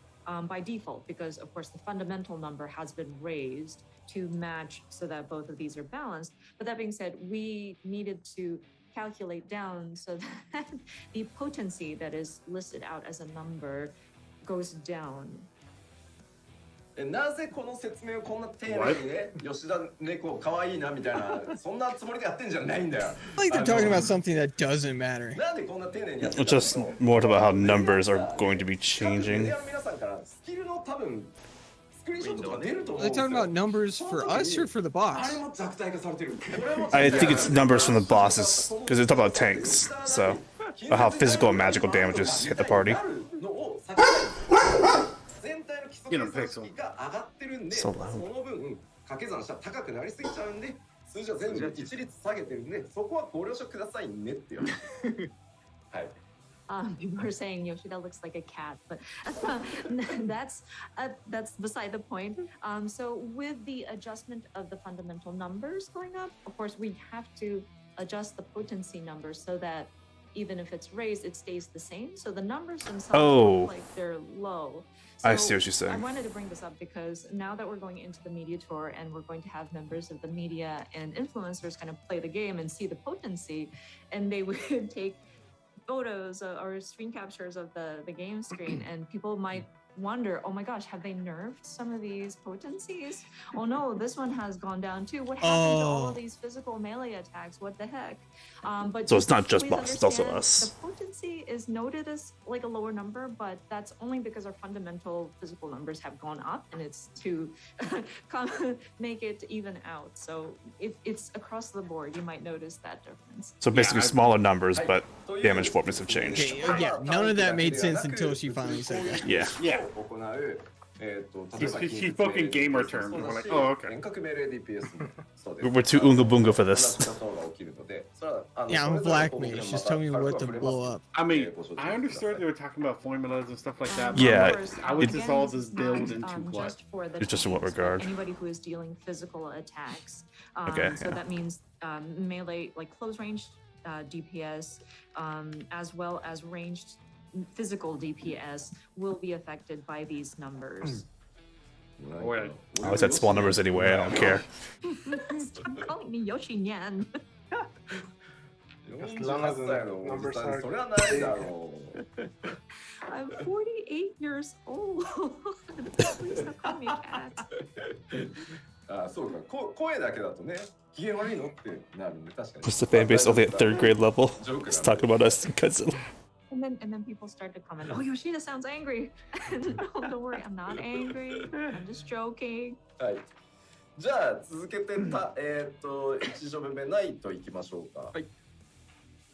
by default, because of course the fundamental number has been raised to match so that both of these are balanced. But that being said, we needed to calculate down so that the potency that is listed out as a number goes down. なぜこの説明をこんな丁寧にね、吉田猫可愛いなみたいな、そんなつもりでやってんじゃないんだよ。 Like they're talking about something that doesn't matter. なんでこんな丁寧にやってん It's just more about how numbers are going to be changing. 皆さんからスキルの多分スクリーンショットとか出ると思うん They're ですよ。 talking about numbers for us or for the あ boss? れも弱体化されてる。 I think it's numbers from the bosses, because they're talking about tanks, so how physical and magical damages hit the party. You know, pixel. が上がってるんで、 So そ loud. の分掛け算したら高くなりすぎちゃうんで、数字は全部一律下げてるんで、そこはご了承くださいねっていう。はい。People are saying Yoshida looks like a cat, but that's beside the point. So with the adjustment of the fundamental numbers going up, of course we have to adjust the potency numbers so that even if it's raised, it stays the same. So the numbers themselves look like they're low. I see what you're saying. I wanted to bring this up because now that we're going into the media tour and we're going to have members of the media and influencers kind of play the game and see the potency, and they would take photos or screen captures of the game screen, and people might wonder, oh my gosh, have they nerfed some of these potencies? Oh no, this one has gone down too. What happened to all of these physical melee attacks? What the heck? But So it's not just please boss, it's also understand, us. The potency is noted as like a lower number, but that's only because our fundamental physical numbers have gone up, and it's to make it even out. So if it's across the board, you might notice that difference. So basically smaller numbers, but damage formulas have changed. Okay, yeah, none of that made sense until she finally said that. Yeah. Yeah. He's spoken gamer terms. We're like, oh, okay. We're too unga bunga for this. Yeah, I'm a black mage. Just tell me what to blow up. I mean, I understood they were talking about formulas and stuff like that. Yeah, but how is this all just build into what? It's just in what regard? Anybody who is dealing physical attacks. Okay, So yeah. that means melee, like close range DPS, as well as ranged physical DPS will be affected by these numbers. Well, I always had small numbers anyway, I don't care. Stop calling me Yoshi Nyan. As long as the numbers are I'm 48 years old. Please stop calling me a cat. あ、そうか。声だけだとね、機嫌悪いのってなるんで確かに。 Just the fan base only at 3rd grade level. Just talking about us in Godzilla. And then people start to comment, oh, Yoshida sounds angry. No, don't worry, I'm not angry. I'm just joking. はい。じゃあ続けて一条目ナイト行きましょうか。はい。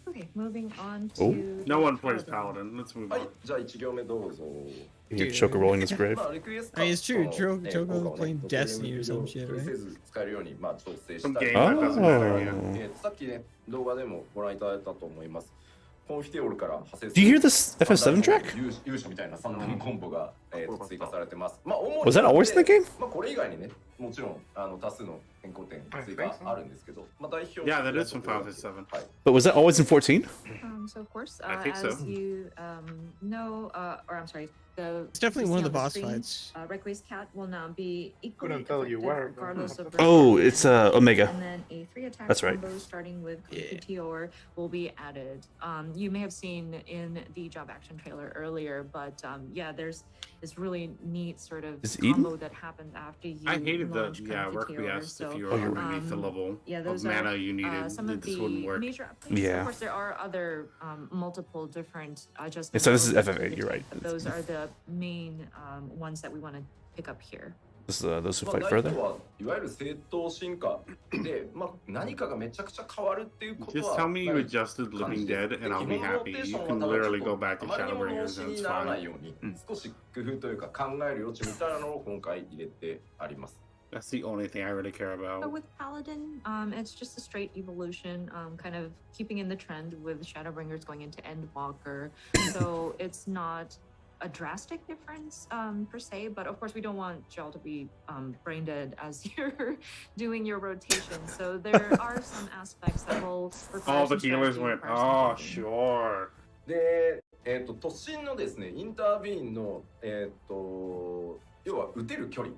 Okay, moving on Oh. to... no one plays Paladin. Let's move はい on.。じゃあ1行目どうぞ。 You hear Choker rolling his grave. まあリクエスト I mean, it's true. の Choco's playing Destiny or some shit, 気に right? せず使えるようにまあ調整した Some り。 game that doesn't matter. Yeah. さっきね動画でもご覧いただいたと思います。コンフィテオールから派生す Do る you hear this FF7 track? 勇者みたいな3段コンボが追加されてます。まあ主に Was that always in the game? まあこれ以外にねもちろん多数の変更点追加あるんですけど、まあ代表 Yeah, that is from Final Fantasy VII. はい。 But was that always in 14? So of course, I think as so. you know, or I'm sorry, the It's definitely one of the you see on boss screen, fights. Requi's cat will now be equally Couldn't tell you effective where. regardless of Oh, version. it's Omega. And then a 3-attack That's right. combo starting with Meteor will be added. You may have seen in the job action trailer earlier, but yeah, there's this really neat sort of Is it Eden? combo that happens after you I hated the launch Requiesce So, if you were underneath the level yeah, of those mana are you needed. some of This the wouldn't work. major updates. Yeah. Of course, there are other multiple different adjustments. Yeah, so this is that will FF8, you're right. but those are the main ones that we want to pick up here. This is those who まあ fight ナイ further. トはいわゆる正当進化で、まあ何かがめちゃくちゃ変わるっていうこと Just は tell me you ない adjusted Living Dead and I'll be happy. You can literally go back to あまりにも Shadowbringers 脳死 and に it's ならない fine. ように、少し工夫というか考える余地みたいなのを今回入れてあります。 That's the only thing I really care So about. with Paladin, it's just a straight evolution, kind of keeping in the trend with Shadowbringers going into Endwalker. So it's not a drastic difference per se, but of course we don't want y'all to be brain dead as you're doing your rotation. So there are some aspects that will require All the some healers strategy, went, require some oh, thinking. sure. で、突進のですね、インタービーンの、要は撃てる距離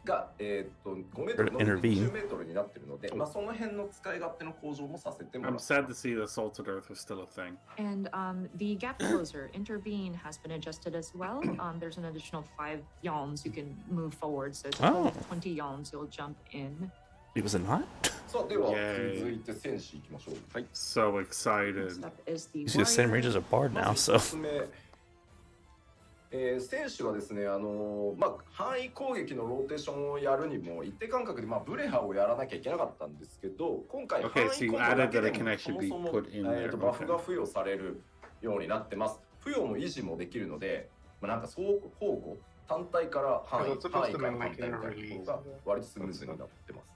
が、5メートルの20メートルになってるので、まあその辺の使い勝手の向上もさせてもら I'm ってま sad to す。 see the salted earth was still a thing. And the gap closer, intervene, has been adjusted as well. There's an additional 5 yawns you can move forward, so it's a total of 20 yawns you'll jump in. Was it not? さあ、では Yay. 続いて戦士いきましょう。はい。 So excited. Next up is the He's got the same range warrior. as a bard ま now, ず so 一つ目、選手はですね、まあ、範囲攻撃のローテーションをやるにも一定間隔で、まあ、ブレハをやらなきゃいけなかったんですけど、今回、 Okay, 範 so 囲 you 攻撃 added だけ that で it can も actually そも be そも put in there. バフが付与されるようになってます。付与も維持もできるので、まあ、なんか相互単体から範囲から単体みたいなところが割とスムーズになってます。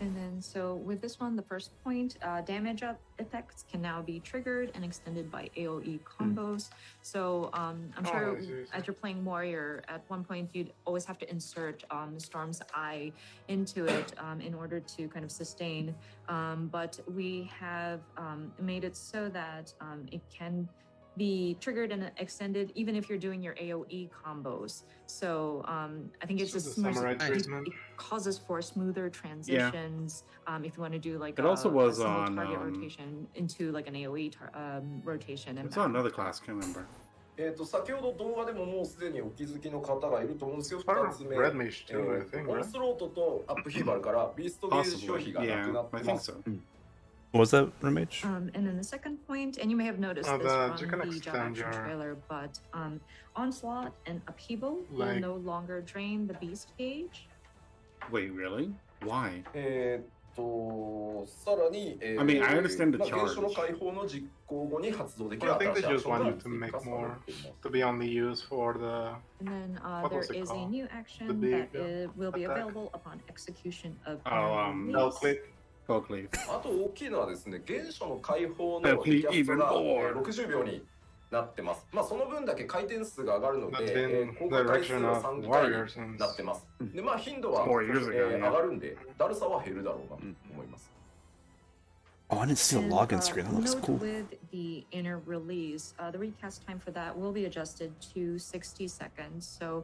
And then, so with this one, the first point, damage up effects can now be triggered and extended by AoE combos. So I'm sure as you're playing warrior, at one point you'd always have to insert Storm's Eye into it in order to kind of sustain. But we have made it so that it can be triggered and extended even if you're doing your AoE combos. So I think it's just it causes for smoother transitions. If you want to do like It also was a single on, target rotation into like an AoE rotation. And It's on another class, can't remember. 先ほど動画でももうすでにお気づきの方がいると思うんですけど、 Part 2 of つ目、 Red Mage too, I think, オン right? スロートとアップヒーバルからビーストゲージ消費 Possibly. がなくな Yeah, って I ま think す。 so. what was that, Ramage? And then the second point, and you may have noticed Oh, this you from can the job extend action your- trailer, but Onslaught and Upheaval will Like- no longer drain the beast gauge. Wait, really? Why? さらに、I mean, I understand the まあ charge. 現象の解放の実行後に発動できる Well, I think 新 they しいアク just ション want が you to 追 make 加され more ています。 to be only used for the And then What there was it is a called? new action The big, that will be attack? available upon execution of Oh, enemy Bell release. click. Folk leave. あと大きいのはですね、原初の解放の Help me キャスト even が、 more. 60秒になってます。まあその分だけ回転数が上がるの That's で、 been 効果回数 direction が of 3回に warrior since なってます。で、まあ頻度は、 4 years ago, 上 yeah. がるんで、だるさは減るだろうなと思います。 Oh, I didn't see the And, login screen. That looks note cool. with the inner release, the recast time for that will be adjusted to 60 seconds. So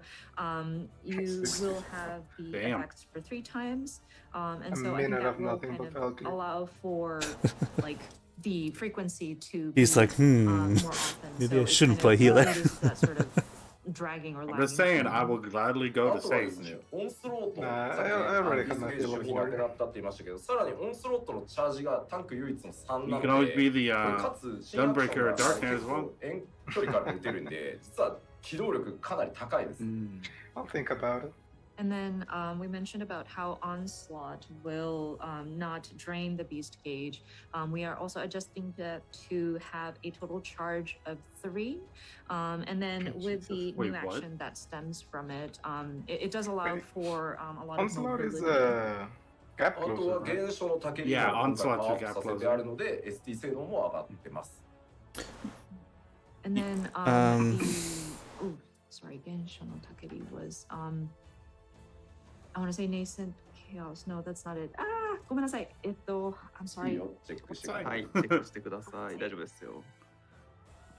you 60. will have the Damn. effects for 3 times. And A so I think minute that of will nothing kind but of Valkyrie. allow for like the frequency to He's be, like, more often. maybe So I it shouldn't kind play of healer. reduces that sort of dragging or I'm lagging just saying, time. I will gladly go あ to とはですね Sage.、オンスロート、 Nah, さっき I already ビ had ス my ゲージ fill 消 of 費なく warrior. なったって言いましたけど、さらにオンスロートのチャージがタンク唯一の3 You な can の always で、 be the かつ新アクション Gunbreaker が Dark Knight 結 as well. 構遠距離から打てるんで、実は機動力かなり高いです。 I'll think about it. And then we mentioned about how Onslaught will not drain the beast gauge. We are also adjusting that to have a total charge of 3. And then with the Wait, new what? action that stems from it, it does allow Wait. for a lot of Onslaught is mobility. gap あとは closer, right? 原初の竹に Yeah, 今回 Onslaught パワーアッ to プ gap させてあるので ST 性能も上がってます。 And then Um, oh, sorry, Gensho no Takeri was I want to say nascent chaos. No, that's not it. ごめんなさい。I'm いい sorry. よ、チェックしてください。はい、チェックしてください。大丈夫ですよ。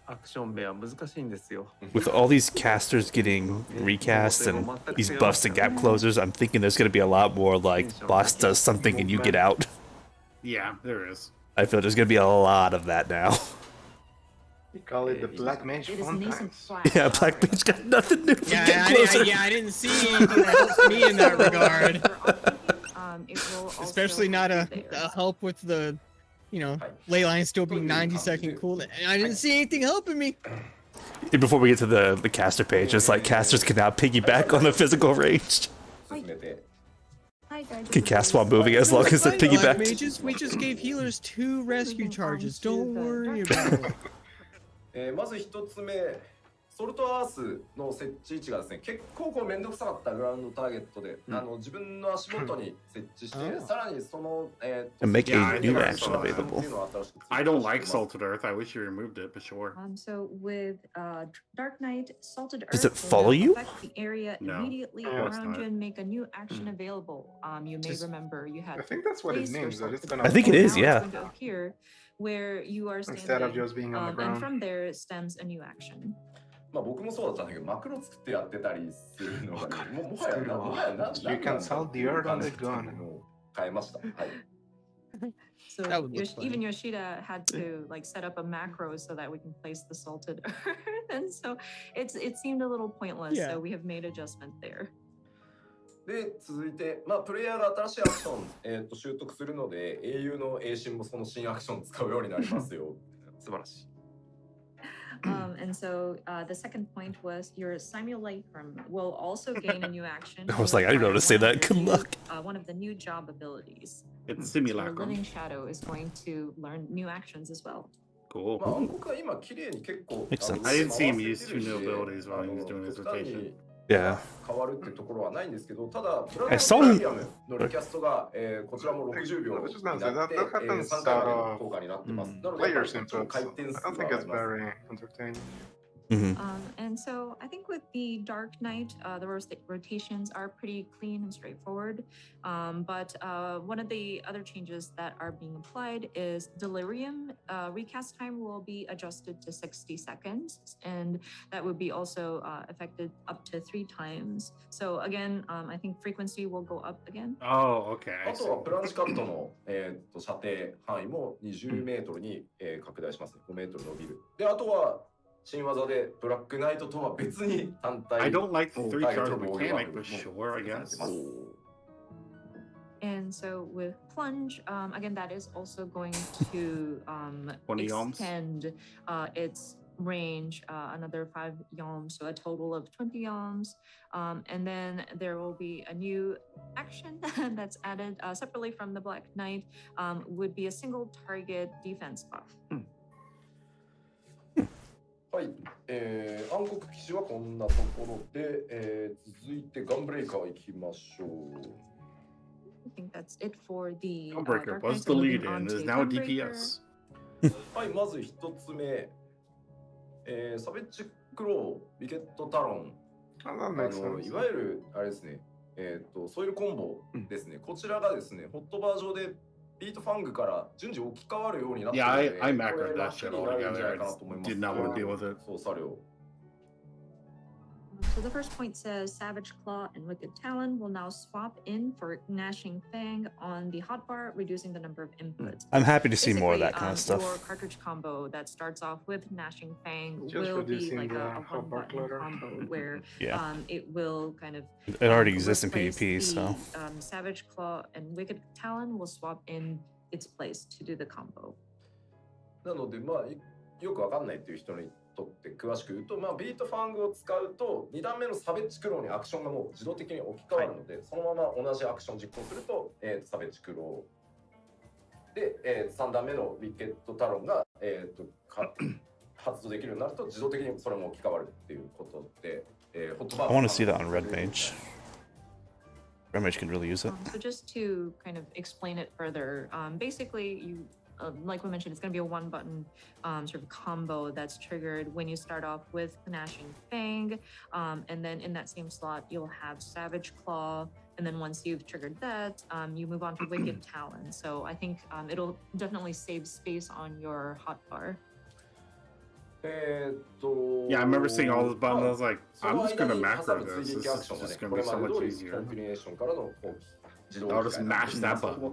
アクションベア難しいんですよ。 With all these casters getting recast and these buffs and gap closers, I'm thinking there's gonna be a lot more like boss does something and you get out. Yeah, there is. I feel there's gonna be a lot of that now. You call it the black mage It is fun nascent times. flash. Yeah, Black Mage got nothing new for Yeah, get closer. I didn't see anything that helps me in that regard. It will also Especially not a be theirs. help with the, ley line still being 90-second cooldown. I didn't see anything helping me. Before we get to the caster page, it's like casters can now piggyback on the physical range. 進めて。 Hi, guys. Can cast while moving as long as they're Black piggybacked. mages, we just gave healers 2 rescue charges. Don't worry about it. まず一つ目、ソルトアースの設置位置がですね、結構こうめんどくさかったグラウンドターゲットで、自分の足元に設置して、さらにその、And make Yeah, a new I action think available. っていうのを新しく追加 I don't して like ます。 Salted Earth. I wish you removed it, but sure. So with Dark Knight, Salted Does Earth it will follow now you? affect the area No. immediately No, it's around not. you and make a new action available. You may Just- remember you had I think that's what it placed your means, that it's Salted gonna- Earth, I think it and is, now yeah. it's going to appear where you are Instead of standing, just being on the and ground. from there stems a new action. まあ僕もそうだったんだけど、マクロ作ってやってたりするのがね、もはやなん You can sell the earth on the gun. 変えました。はい So That would look funny. even Yoshida had to like set up a macro so that we can place the salted earth, and so it seemed a little pointless. Yeah. So we have made adjustment there. で続いて、まあ、プレイヤーが新しいアクション、習得するので英雄の英神もその新アクションを使うようになりますよ。素晴らしい。And so the second point was your simulacrum will also gain a new action. I was like, I didn't know how to say that. Good luck. One of the new job abilities. It's So your simulacrum. living shadow is going to learn new actions as well. まあ Cool. 暗黒は今綺麗に結構 Makes sense. I didn't see him use two new abilities while he was doing his 極端 rotation. に Yeah. 変わるってところはないんですけど、ただブラ I ザ saw ー him- プレミアムのリキャストが、こちらも60秒になって、3回までの効果になってます。なので、 Players ちょっと input. 回転 I 数 don't が think あ it's ります。 very entertaining. And so I think with the Dark Knight, the rotations are pretty clean and straightforward. But one of the other changes that are being applied is Delirium. Recast time will be adjusted to 60 seconds, and that would be also affected up to 3 times. So again, I think frequency will go up again. Oh, okay. あ I と see. はプランチカットの、射程範囲も20メートルに、拡大しますね。5メートル伸びる。で、あとは新技でブラックナイトとは別に単体 I don't like the 3 charge ターゲットの防御が mechanic, but sure, I guess. And so with plunge, again, that is also going to 20 yalms. extend its range another 5 yalms, so a total of 20 yalms. And then there will be a new action that's added separately from the Black Knight, would be a single target defense buff. はい、暗黒騎士はこんなところで、続いてガンブレイカー行きましょう。I think that's it for the Gunbreaker Dark was Knights. the So lead moving on in. Is to now a Gunbreaker. DPS. はい、まず一つ目、サベッジクロー、ビケットタロン、 Oh, that makes い sense. わゆるあれですね、ソイルコンボですね、こちらがですね、ホットバー上でビートファングから順次置き換わるようになってい Yeah, るので、 I これ macroed that 楽 shit になるんじゃな altogether. いか I なと思い just ます did not want to deal with it. 操作量。 So the first point says Savage Claw and Wicked Talon will now swap in for Gnashing Fang on the hotbar, reducing the number of inputs. I'm happy to see more of Basically, that kind of Your stuff. cartridge combo that starts off with Gnashing Fang Just will be reducing like the a one hotbar button clutter. combo where Yeah. it will kind of It already exists in replace PvP, so. the, Savage Claw and Wicked Talon will swap in its place to do the combo. なので、まあ、よくわかんないっていう人にとって詳しく言うと、まあ、ビートファングを使うと2段目のサベッジクローにアクションがもう自動的に置き換わるので、そのまま同じアクション実行すると、サベッジクローで、3段目のウィケットタロンが、発動できるようになると自動的にそれも置き換わるっていうことで、ホットバー I want to see that on Red Mage. Red Mage can really use it. So just to kind of explain it further, basically you, like we mentioned, it's going to be a one button sort of combo that's triggered when you start off with Gnashing Fang. And then in that same slot, you'll have Savage Claw. And then once you've triggered that, you move on to Wicked Talon. So I think it'll definitely save space on your hotbar. Yeah, I remember seeing all those buttons. I was like, I'm just gonna macro this. This is just gonna be so much easier. I'll just mash that button.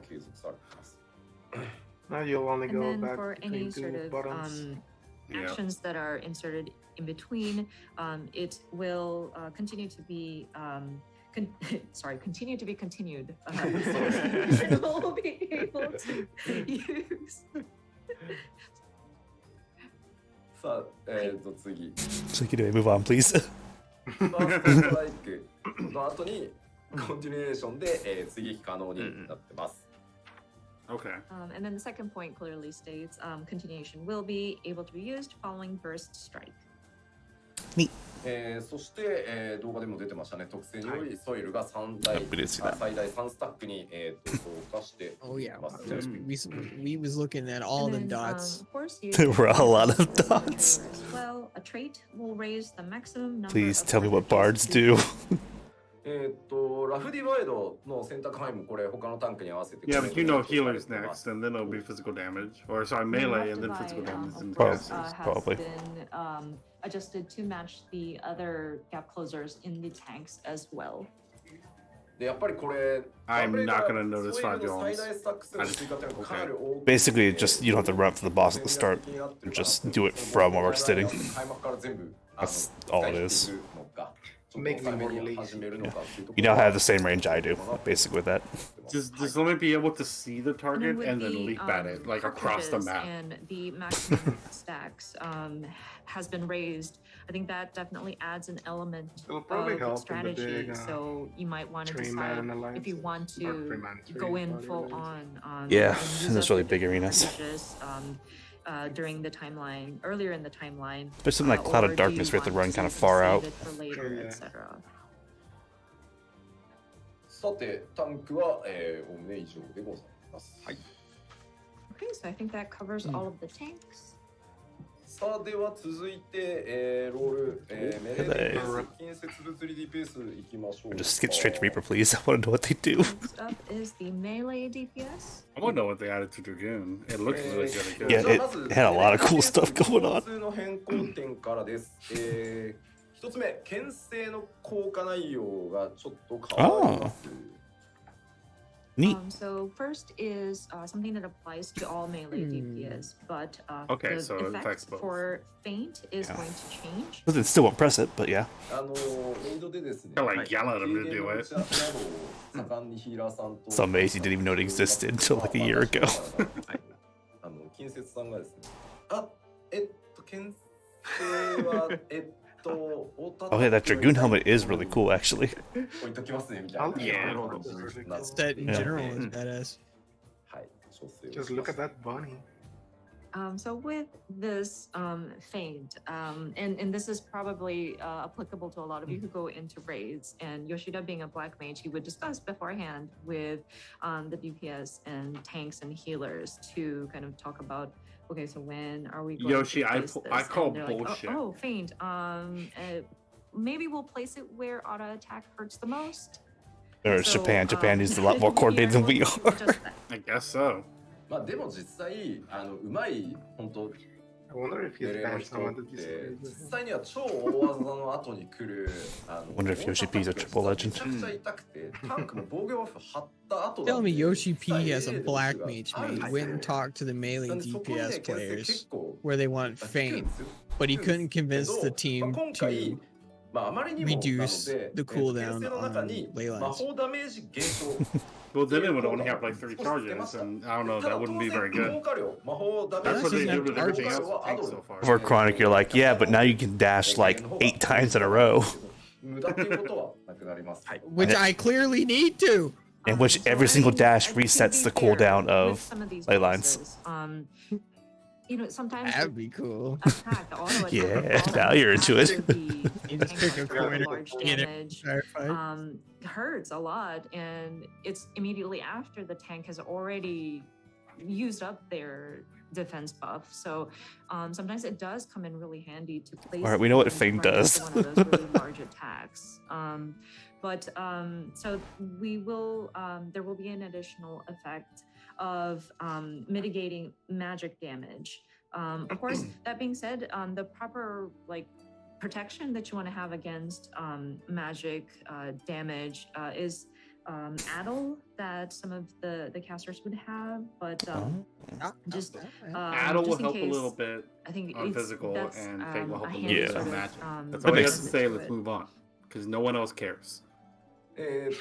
Now you'll only And go then back for any between sort two of buttons. Yeah. actions that are inserted in between, it will continue to be continue to be continued. And we'll be able to use. さあ、次。 So you can move on, please. ファーストストライクの後にコンティニュエーションで、追撃可能になってます。Okay. And then the second point clearly states continuation will be able to be used following burst strike. そして、動画でも出てましたね。特性によりソイルが最大3スタックに、増加してい Oh yeah, ます。 we was looking at all the And then, dots. of course, you There were a lot of as dots. well, a trait will raise the maximum number Please of tell me what cartridges bards to- ラフディワイドの選択範囲もこれ他のタンクに合わせて。Yeah, but you know healers next, and then it'll be physical damage, or sorry, melee, and then physical damage. And Has Probably. been adjusted to match the other gap closers in the tanks as well. でやっぱりこれ I'm not gonna notice 5 最 drones. 大スタック数の追加点がかなり多く Basically, just you don't have to run up to the boss at the start. Just do it from where we're sitting. 開幕から全部 That's all it is. Make me more relief. You now have the same range I do, basically with that. Just let me be able to see the And target with and then the, leap at it, like across the cartridges map. And the maximum stacks has been raised. I think that definitely adds an element It'll probably of help in the strategy. big, So you might want to three-man decide alliance. if you want Or to three-man, go in three-body full alliance. on. Yeah, and use those up really the big arenas. cartridges, during the timeline, earlier in the timeline. There's something like Cloud or of do Darkness you we have to want run kind of far save out. it for later, Yeah. etc. さてタンクはおおむね以上でございます。はい。 Okay, so I think that covers all of the tanks. さあでは続いて、ロール、メレー DPS 近接物理 DPS いきましょう。 Just skip straight to Reaper, please. I want to know what they do. Next up is the melee DPS. I want to know what they added to Dragoon. It looks really good. Yeah, it had a lot of cool stuff going on. 普通の変更点からです。一つ目、牽制の効果内容がちょっと変わります。Neat. So first is something that applies to all melee DPS, but Okay, the so it effect affects both. for feint is Yeah. going to change. But then still won't press it, but yeah. レイドでですね、 Kinda like yell at him to do it. 軽減の打ち合わせなどを盛んにヒーラーさんと It's amazing he didn't even know it existed until like a year ago. 近接さんがですね、牽制はOh yeah, that Dragoon helmet is really cool, actually. 置いときますねみたいな。 Yeah. That in Yeah. general is badass. はい。 Just look at that bunny. So with this feint, and this is probably applicable to a lot of you who go into raids, and Yoshida being a black mage, he would discuss beforehand with the DPS and tanks and healers to kind of talk about, okay, so when are we going Yoshi, to place I this? call And they're like, bullshit. oh, feint. Maybe we'll place it where auto attack hurts the most. Or So, Japan. Japan is a lot more coordinated than we are. I guess so. まあでも実際うまい本当 I wonder if レ he's レの banned 人 someone っ that て disagrees 実 with him. 際には超大技の後に来る Wonder if Yoshi P is a triple legend. めちゃくちゃ痛くてタンクの防御バフ張った後 Tell me なんで Yoshi P 実際 as a AD black の mage あるんです made よ went and talked to the melee なんでそこにね DPS 牽制 players 結構 where they want 効くん feint, ですよ but he couldn't convince the まあ team 今回 to まああまりにもなので reduce the cooldown 牽制の中 on に ley 魔 lines. 法ダメージ減少 Well, then it would only have like 3 charges, and I don't know, that wouldn't be very good. That's what they do to everything else with tanks so far. For Chronic, you're like, yeah, but now you can dash like 8 times in a row. Which I clearly need to. In which every single dash resets the cooldown of ley lines. You know, sometimes That'd be cool. attack, the auto attack Yeah, falls now you're into it. after the You just pick a tank has corner, large get it, damage, firefight. hurts a lot, and it's immediately after the tank has already used up their defense buff. So sometimes it does come in really handy to place. All right, we know what it Fang right after does. one of those really large attacks. So we will. There will be an additional effect of mitigating magic damage. Of course, that being said, the proper protection that you want to have against magic damage is addle that some of the casters would have, but just Addle will just in help a case, little bit I think on it's- physical, that's, and Fate will a help a handy little bit sort on of, magic. That's That all you makes have to benefit say. to Let's it. move on, because no one else cares.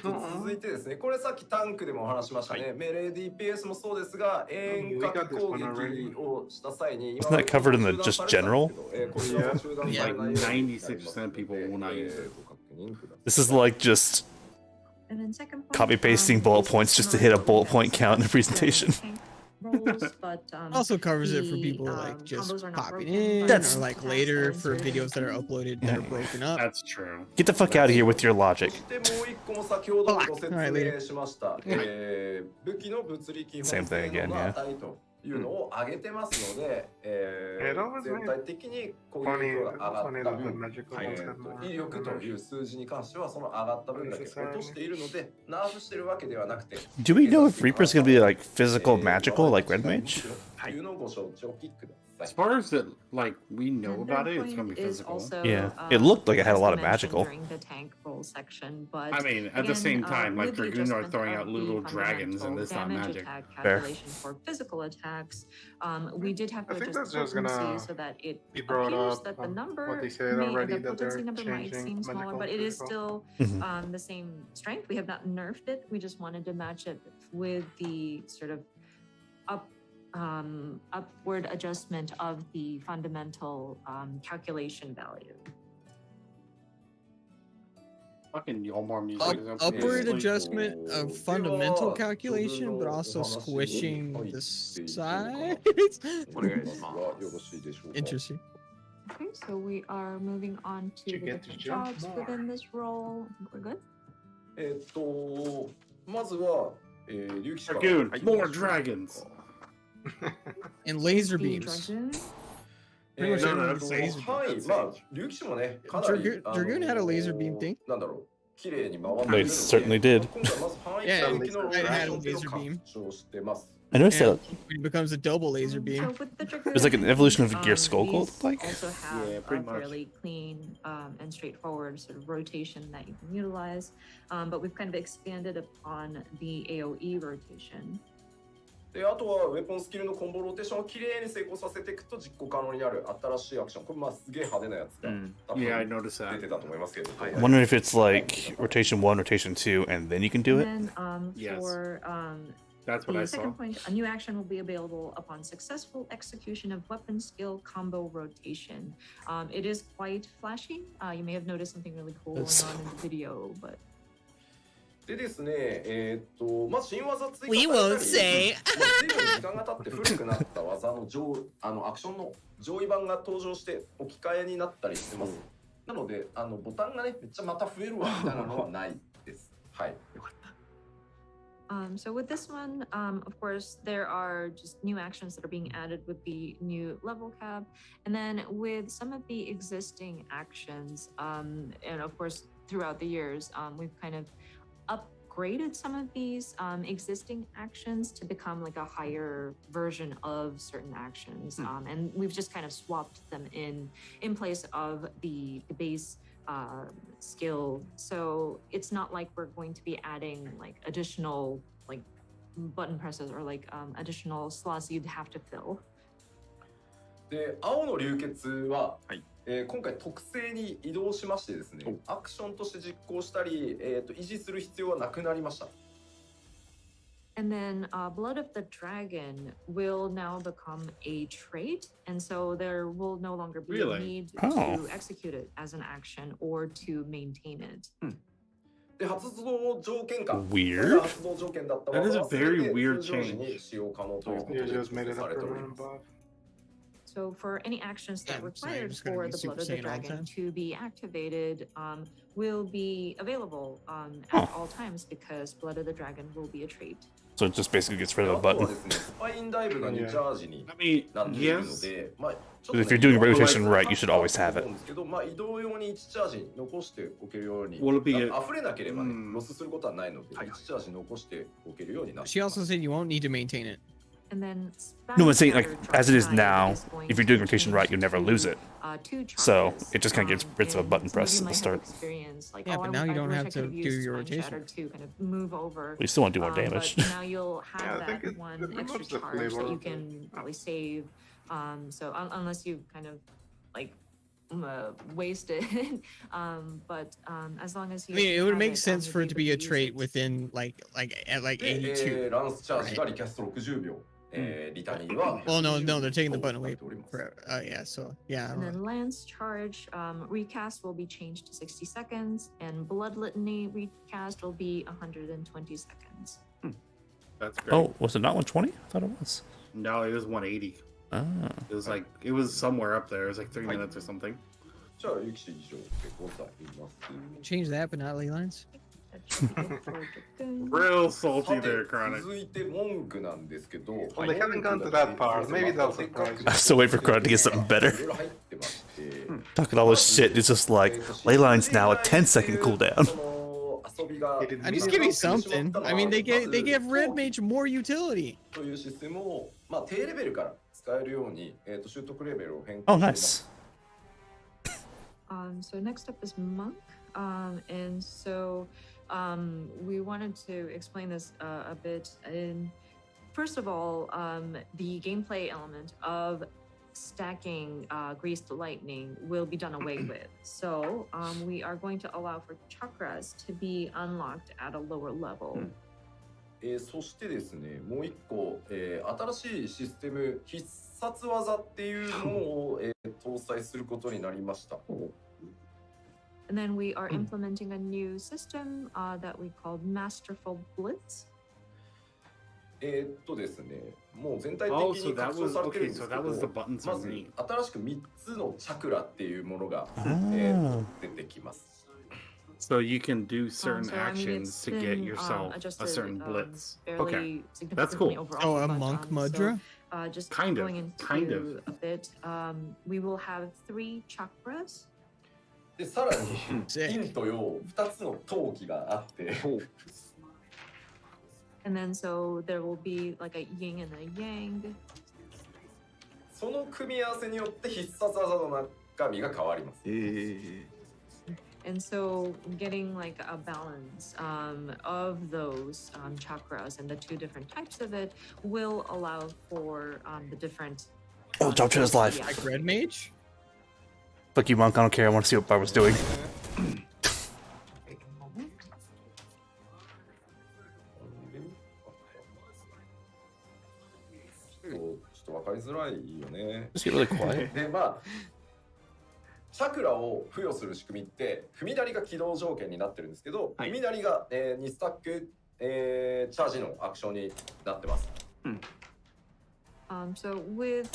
続いてですね、これさっきタンクでもお話しましたね、メレー DPS もそうですが、遠隔攻撃をした際に、 Isn't that covered in the just general? Like 96% of people will not use it. This is like just And then second point, copy pasting bullet points just to hit a bullet point count in the presentation. Rolls, but, Also covers it for the, people like just combos are not popping broken, in, but That's- or like attacks later are for inserted videos that are into- uploaded that are broken up. That's true. Get the fuck out of here with your logic. そしてもう一個も先ほどご説明しました、武器の物理基本 Same thing 性 again, 能の yeah. 値というのを上げてますので、全体的に攻撃力が上がった分、威力という数字に関してはその上がった分だけ落としているので、ナーフしてるわけではなくて。Do we know if Reaper's gonna be like physical magical like Red Mage? というのをご承知おきください。 As far as it, like we know about it, it's gonna be physical. Yeah, it looked like it had a lot of magical. I mean, at the same time, like Dragoon are throwing out little dragons, and it's not magic. Fair. For physical attacks, we did have to I think adjust that's just potency gonna so that it be brought appears up that the on number what they said may, already, the that potency they're number might changing seem smaller, magical but to it is physical. still the same strength. We have not nerfed it. We just wanted to match it with the sort of upward adjustment of the fundamental calculation value. Fucking Yolmar music. Upward adjustment of fundamental calculation, but also squishing the sides. Interesting. Okay, so we are moving on to the different jobs within this role. We're good. まずは、竜騎士から Dragoon, more dragons. And laser The beams. Dragoon. Pretty much everyone that's gets laser はい、 beams. まあ、竜騎士もね、かなり Dragoon had a laser beam thing. なんだろう、綺麗に回っているの They で certainly did. 今回まず範囲 Yeah, 帯の it had a ロー laser を beam. 拡張してます。 I noticed And that it becomes a double laser beam. So with the Dragoon, there's like an evolution of Gear Skull these looked like. also have Yeah, a pretty much. fairly clean and straightforward sort of rotation that you can utilize, but we've kind of expanded upon the AOE rotation. で、あとはウェポンスキルのコンボローテーションを綺麗に成功させていくと実行可能になる新しいアクション。これまあすげえ派手なやつが、多分 Yeah, I noticed 出 that. てたと思いますけど。 I'm wondering if it's like rotation 1, rotation 2, and then you can do it. And then Yes. for That's what I the saw. second point, a new action will be available upon successful execution of weapon skill combo rotation. It is quite flashy. You may have noticed something really cool going on in the video, but でですね、まず新技追加 We されたり won't say. 随分時間が経って古くなった技のアクションの上位版が登場して置き換えになったりしてます。なのでボタンがねめっちゃまた増えるわみたいなのはないです。はい。 So with this one, of course, there are just new actions that are being added with the new level cap. And then with some of the existing actions, and of course, throughout the years, we've kind of upgraded some of these existing actions to become like a higher version of certain actions. And we've just kind of swapped them in place of the base skill. So it's not like we're going to be adding like additional like button presses or like additional slots you'd have to fill. で、青の流血は、今回特性に移動しましてですね、アクションとして実行したり、維持する必要はなくなりました。 And then Blood of the Dragon will now become a trait, and so there will no longer be a need to execute it as an action or to maintain it. で、発動条件下。 Weird. 発動条件だった That is a は very weird 通常時に使用可能ということで You just made it され up てお for り a ます。 buff. So for any actions that Yeah, so you're required just gonna for be the Super Blood of the Saiyan all the Dragon time? to be activated will be available at all times because Blood of the Dragon will be a trait. So it just basically gets rid あ of と a は button. ですね、スパインダイブが2チャージに I mean, なっているの yes. で、まあちょっと But ね if you're doing rotation 移動は right, you should always have it. 思うんですけど、まあ移動用に1チャージ残しておけるように、 Will it be a- 溢れなければね、ロスすることはないので、1チャージ残しておけるようになって She います also said you won't need to maintain it. And then No, I'm saying like Spellcaster as it is Drop now, is going if you're doing to rotation change right, you never to, lose it. 2 So charges, it just kind of gets rid of a and button some of press you at the might have start. experienced, like, Yeah, oh, but now you I don't wish have I to could have do used your Spine rotation. Shatter to kind of move over. But you still want to do more damage. But now you'll Yeah, I have think that it one removes extra the charge flavor that you of can it. probably save. So unless you kind of like waste it, but as long as I you. mean, it would have make sense you'll for be it to able be a use trait it. within at like で、 82. ランスチャージがリキャスト60秒、リタニーは Well, no, they're taking the と button なっ away ております。 forever. Oh yeah, so yeah. And then Lance Charge recast will be changed to 60 seconds, and Blood Litany recast will be 120 seconds. That's great. Oh, was it not 120? I thought it was. No, it was 180. Ah. It was like, it was somewhere up there. It was like 3 minutes or something. じゃあ、ゆきし以上でございます。 Change that, but not ley lines. That should be it for Dragoon. Real salty さて there, Chronic. 続いて文句なんですけど、 Well, they haven't gone to that part. Maybe they'll surprise you. I'm still waiting for Chronic to get something better. いろいろ入ってまして、 Talking all this shit, it's just like, Leyline's now a 10-second cooldown. その遊びが I'm just giving something. I mean, they give Red Mage more utility. というシステムを、まあ、低レベルから使えるように、習得レベルを変 Oh, 更しています。 nice. So next up is Monk. And so we wanted to explain this a bit. And first of all, the gameplay element of stacking Greased Lightning will be done away with. So we are going to allow for chakras to be unlocked at a lower level. そしてですね、もう一個、新しいシステム必殺技っていうものを、搭載することになりました。 And then we are implementing a new system that we called Masterful Blitz. ですね、もう全体的 Oh, so に that 拡張 was されてるん okay. です So け that was the ど、 buttons ま for ず me. 新しく3つのチャクラっていうものが、出てきます。 So you can do certain So, I mean, actions it's to get been, yourself adjusted, a certain blitz. fairly Okay, that's significantly cool. overall, Oh, a but, monk so, mudra? just Kind of, going into kind of. a bit, we will have 3 chakras. で、さらに Sick. 陰と陽2つの陶器があって、 And then so there will be like a yin and a yang. その組み合わせによって必殺技の中身が変わります。 And so getting like a balance of those chakras and the 2 different types of it will allow for the different. Oh, jump to his life. Like Red Mage? Fuck you, Monk. I don't care. I want to see what Barbara's doing. ちょっと分かりづらいよね。 Just get really quiet. で、まあ、チャクラを付与する仕組みって、踏みだりが起動条件になってるんですけど、踏みだりが、2スタック、チャージのアクションになってます。So with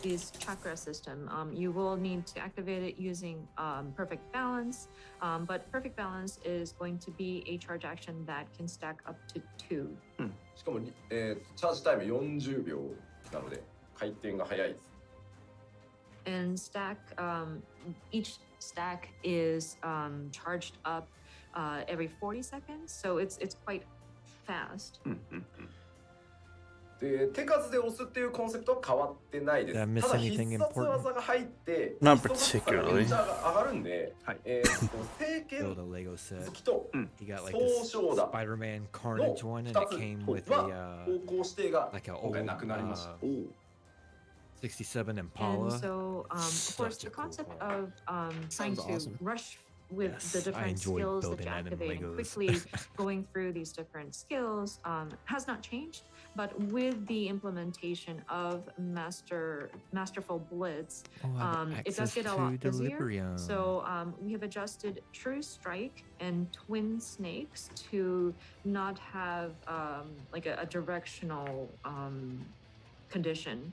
this chakra system, you will need to activate it using perfect balance. But perfect balance is going to be a charge action that can stack up to 2. しかも、チャージタイム40秒なので、回転が早いです。 And stack, each stack is charged up every 40 seconds. So it's quite fast. で、手数で押すっていうコンセプトは変わってないです。 Did I miss ただ anything 必殺 important? 技が入って、 Not 必殺技が particularly. レンジャーが上がるんで、はい聖剣 Build a Lego set. 好きと He got like 総 this 称だ Spider-Man の Carnage one, and 2 it つ came with は a 方向指定が like a 今 old 回なくなりました。 67 And Impala. so, of course, Such a the concept cool of trying Sounds to awesome. rush with the Yes, I different enjoyed skills that building you that in activate and Legos. quickly going through these different skills has not changed. But with the implementation of Masterful Blitz, Oh, I have it does access get a to lot busier. Delirium. So we have adjusted True Strike and Twin Snakes to not have like a directional condition.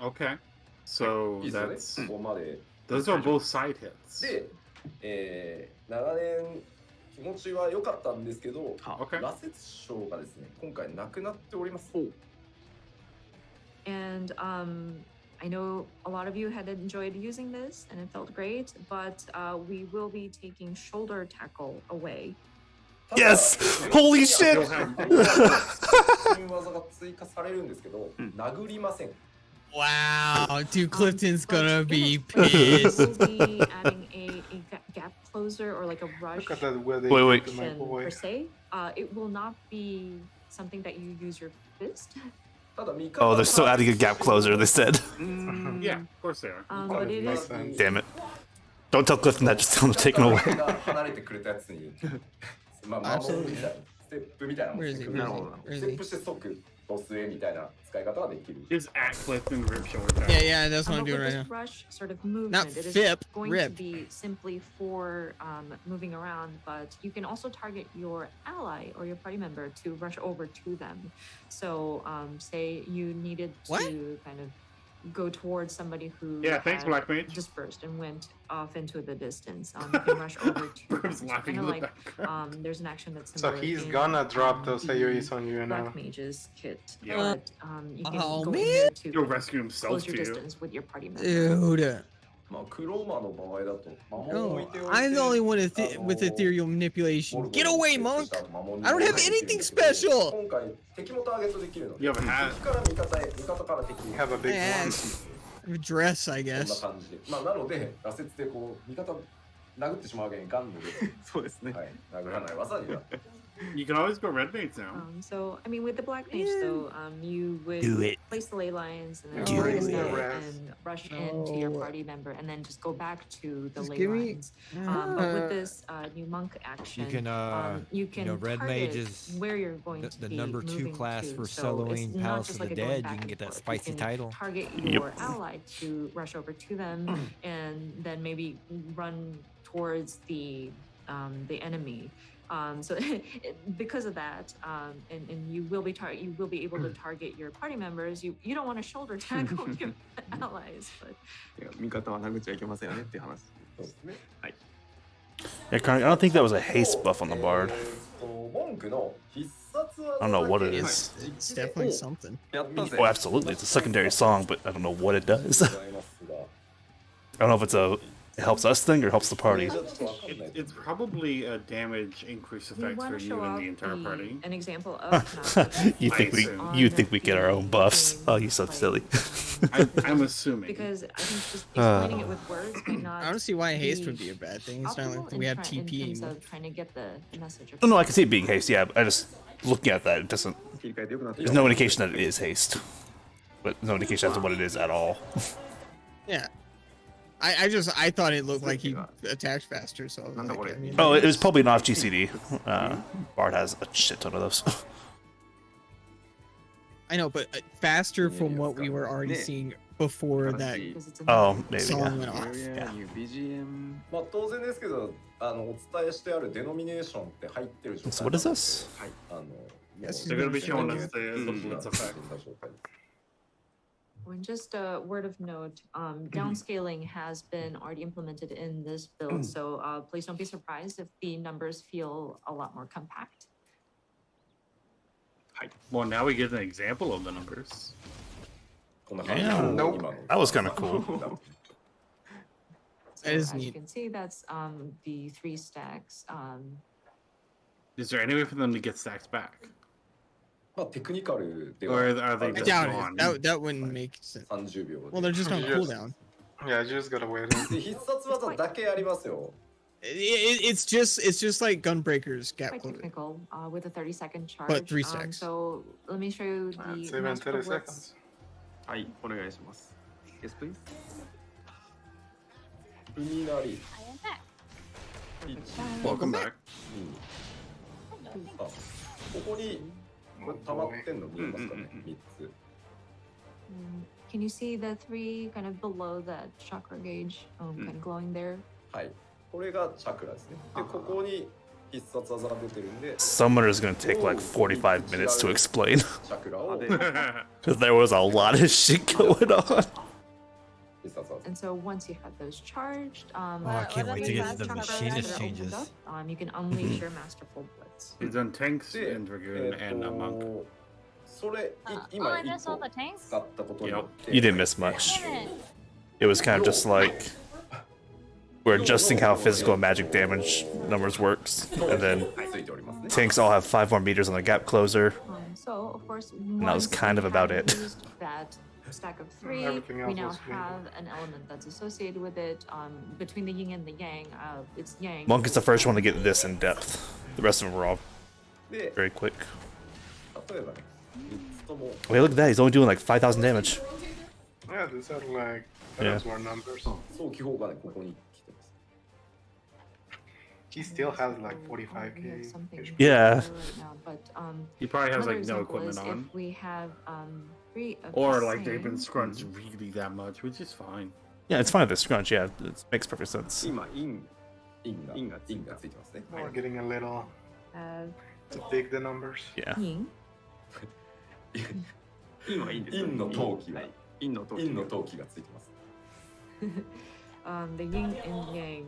Okay. So いいですよね、 that's ここまで。 those are both side hits. で、長年気持ちは良かったんですけど、 Okay. 羅刹章がですね、今回なくなっております。 And I know a lot of you had enjoyed using this and it felt great, but we will be taking shoulder tackle away. Yes! Holy shit! 新技が追加されるんですけど、殴りません。 Wow, dude, Clifton's gonna be We'll pissed. be adding a gap closer or like a rush Look at that where they Wait. put the action per microwave. se. It will not be something that you use your fist, ただ味方 Oh, they're still adding a gap closer, they said. Yeah, of course they are. but it is. Damn it. Don't tell Clifton that, just tell him to take it away. 離れてくれたやつに、まあ、守るみたいな、ステップみたいなもん Where です is ね he? Where is he? なるほど。 Where ス is テ he? ップして即ドスエみたいな使い方ができる。 Just at Clifton rip shoulder tap. Yeah, that's what I'm But doing with right this now. rush sort of movement, Not it is FIP, going rip. to be simply for moving around, but you can also target your ally or your party member to rush over to them. So say you needed to What? kind of go towards somebody who Yeah, thanks, had Black Mage. dispersed and went off into the distance. You can rush over to Bro's laughing kind in of the like background. there's an action that's So similar he's in, gonna drop those the AoEs on you now. Black Mage's kit, Yeah. but you can Oh, go in man. there to He'll rescue himself close your to you. distance with your party member. Dude. まあクローマの場合だと魔物を置い No, ておいて I'm the only one with ethereal manipulation. Get away, monk! I don't have anything special! 今回敵もターゲットできるので You have a hat. 敵から味方へ味方から敵に You have a big Eh, one. dress, I こんな guess. 感じでまあなので羅節でこう味方殴ってしまうわけにいかんので、そうですね。はい、殴らない技になって You can always go red mates now. So I mean, with the Black Mage, though, you would Do it. place the ley lines and then Do place it. that and rush into your No. party member, and then just go back to the Just ley give me- lines. But with this new monk action, You can you can red target mage is where you're going to the be number 2 moving class to. for So it's soloing not Palace just of the like a going Dead. You back can and get that forth. spicy You can title. Target your ally to rush over to them, and then maybe run towards the enemy. So because of that, and you will be able to target your party members. You don't want to shoulder tackle your allies, but 味方は殴っちゃいけませんよねっていう話。そうですね Yeah, Connie, I don't think that was a haste buff on the bard. 文句の必殺技 I don't know what it だけ is. It's definitely something. やったぜ。 Oh, absolutely. It's a secondary song, but I don't know what it does. ご I ざいますが don't know if it's it helps us thing or helps the party. ちょっとわかんない It's probably a damage increase we effect want for to you show and off the entire party. an example of not you think we get our own buffs? Oh, you so silly. I'm assuming. because I think just explaining it with words might not. I don't see why haste would be a bad thing. It's not optimal like in we have in TP terms anymore. of trying to get the message. Oh, no, I can see it being haste. Yeah, I just looking at that, it doesn't. 切り替えてよくなってき There's た no indication that it is haste, but no indication as to what it is at all. Yeah. I thought it looked like he attacked faster, so I was like, I mean, Oh, it was probably an off GCD. Bard has a shit ton of those. I know, but faster from what we were already seeing before that Because it's a Oh, maybe. song Yeah. went off. Yeah, new BGM. まあ当然ですけどお伝えしてあるデノミネーションって入ってる状態 So what is this? あの Yes, They're gonna be showing Okay. us the blitz effect. And just a word of note, downscaling has been already implemented in this build, so please don't be surprised if the numbers feel a lot more compact. Well, now we get an example of the numbers. こんな感じ Yeah. ノー今の That was kind of cool. So That is as you neat. can see, that's the 3 stacks. Is there any way for them to get stacks back? まあテクニカルで Or は are they I just doubt gone? it. That wouldn't make sense. 30秒 Well, they're just on Yes. cooldown. Yeah, you just gotta wait. で必殺技だけありますよ It's just like Gunbreaker's gap Quite closer. technical with a 30-second charge. But 3 stacks. So let me show you the It's even Master 30 Blitz. seconds. はい、お願いします。Yes, please. 海なり I attack. Welcome back. あここに溜まってんの見えますかね3つ Can you see the 3 kind of below that chakra gauge, kind of glowing there? はいこれがチャクラですねでここに必殺技が出てるんで Summoner is gonna take like 45 minutes to explain チャクラを必 because there was a lot of shit going on. 殺技 And so once you have those charged, Oh, I can't wait to get to the chakras machinist that are opened changes. up, you can unleash your masterful blitz. He's done tanks で and Dragoon and a monk. それOh, 今 I 1 just saw 個 the tanks. 使ったことによって You didn't miss much. Damn it. It was kind of just like we're adjusting how physical and magic damage numbers works, and then ついておりますね tanks all have 5 more meters on the gap closer. So of course, that was once kind we of about have it. used That stack of 3, Everything we else now was green. have an element that's associated with it. Between the yin and the yang, it's yang. Monk is the first one to get this in depth. The rest of them were all で very quick. 例えばね3つとも Wait, look at that. He's only doing like 5,000 damage. Yeah, these are like Yeah. those were numbers. 早期砲がねここに来てます He still has like We have 45k. something HP. Yeah. right now, but, He probably has another like no example equipment is on. if we have 3 of Or the like they've been same, scrunched really that much, which is fine. Yeah, it's fine with the scrunch. Yeah, it makes perfect sense. 今、イン。インがインがインがついてますね We're getting a little have to dig the numbers. Yeah. yin. インはいいんですよ。インの陶器ははい陰の陶器。陰の陶器がついてます。The yin and yang.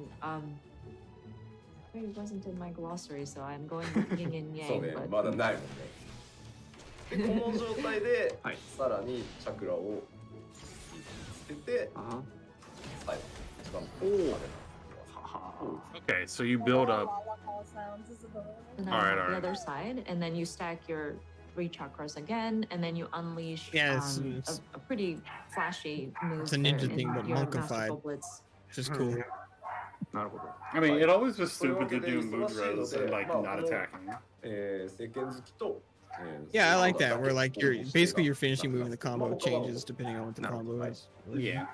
It wasn't in my glossary, so I'm going with yin and そう yang. ね、 But まだないもんね。でこの状態で、はいさらにチャクラをつけて、あ最後一番おーはは Okay, so you build up. and then Alright, the alright. other side, and then you stack your 3 chakras again, and then you unleash Yeah, it's- a pretty flashy move. It's a ninja there in thing, but your monkified. Masterful Blitz. Just cool. なるほど。 I mean, it always was そういうわ stupid け to で do mood 忙しいの rows で and like まあ not この attacking. 聖剣好きと、Yeah, I like そう that. だ Where like け you're 応募して basically が your finishing move in the まあ combo 他は changes depending on what the No, combo right. is. Yeah.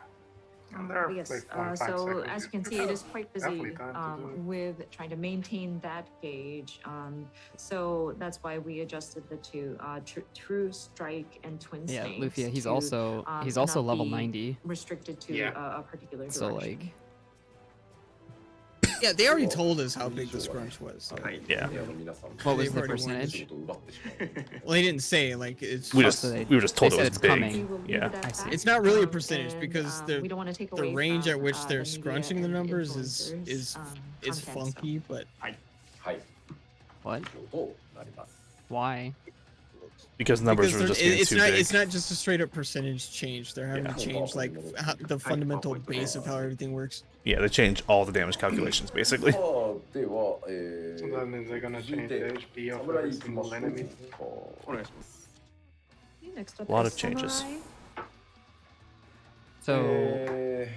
And there are Yes. like 1 5 So seconds. as you can see, it is quite busy Definitely time to do it. with trying to maintain that gauge. So that's why we adjusted the two true strike and twin Yeah, snakes. Lufia, he's to, also not level be 90. restricted to Yeah. a particular direction. So like Yeah, they already told us how big the scrunch was. So. はい。 Yeah. 皆さん what was They've the already warned us. percentage? 仕事を奪ってしまう Well, they didn't say like it's. We just- just they- we were just told they it said was it's big. coming. We will leave Yeah. it at I see. that. It's not really a Um, percentage and, because we don't want to take the away range at from, which they're the media scrunching the and numbers influencers, is content, so. funky, but はい、 What? となります。 Why? Because numbers because were just they're- getting it's too not big. it's not just a straight up percentage change. They're having Yeah. to change like the fundamental base of how everything works. Yeah, they changed all the damage calculations basically. さあでは、 So that means they're gonna 続い change て the HP of 侍 every 行きま single しょう enemy. お願いします。 Okay, next up A lot is of changes. Samurai. So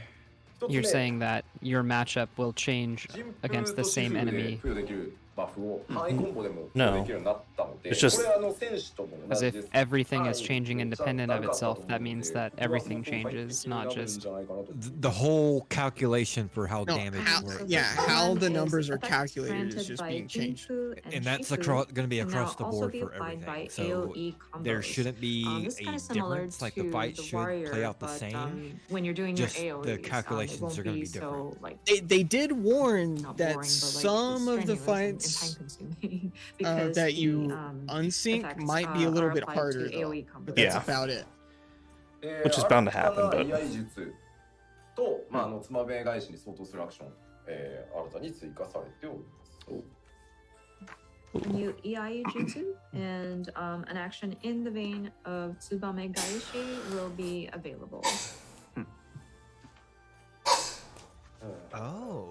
一つ you're 目 saying that your matchup will change 陣 against 風 the と same シフルで enemy. 付与できるバフを範囲コンボでも付 No. 与できるようになったので、 It's just- これ選手とも同 Because じ if です。 everything is はい changing めっちゃ independent 長 of かったと思 itself, う that ので means that これは everything 相当快適 changes, にな not るん just じゃないかなと The whole calculation for how No, damage how, works. yeah, how the numbers are Effects calculated is granted just by being changed. Jinfu And that's Shifu going to be can across now the also board be for applied by everything. So AoE there combos. shouldn't be This is a kind of similar difference. Like to the fight the should warrior, play out the but, same. when you're doing just your the AoEs, calculations it won't are gonna be so like They did warn not that boring, but, like, some of the strenuous and fights time-consuming because that you the, unsync effects, might be a little are bit applied to harder though. AoE combos. But that's Yeah. about it. Which is bound to happen, 新た but- な居合術と、つまべ返しに相当するアクション、新たに追加されております。 A new EI jutsu and an action in the vein of Tsubame Gaishi will be available. Oh.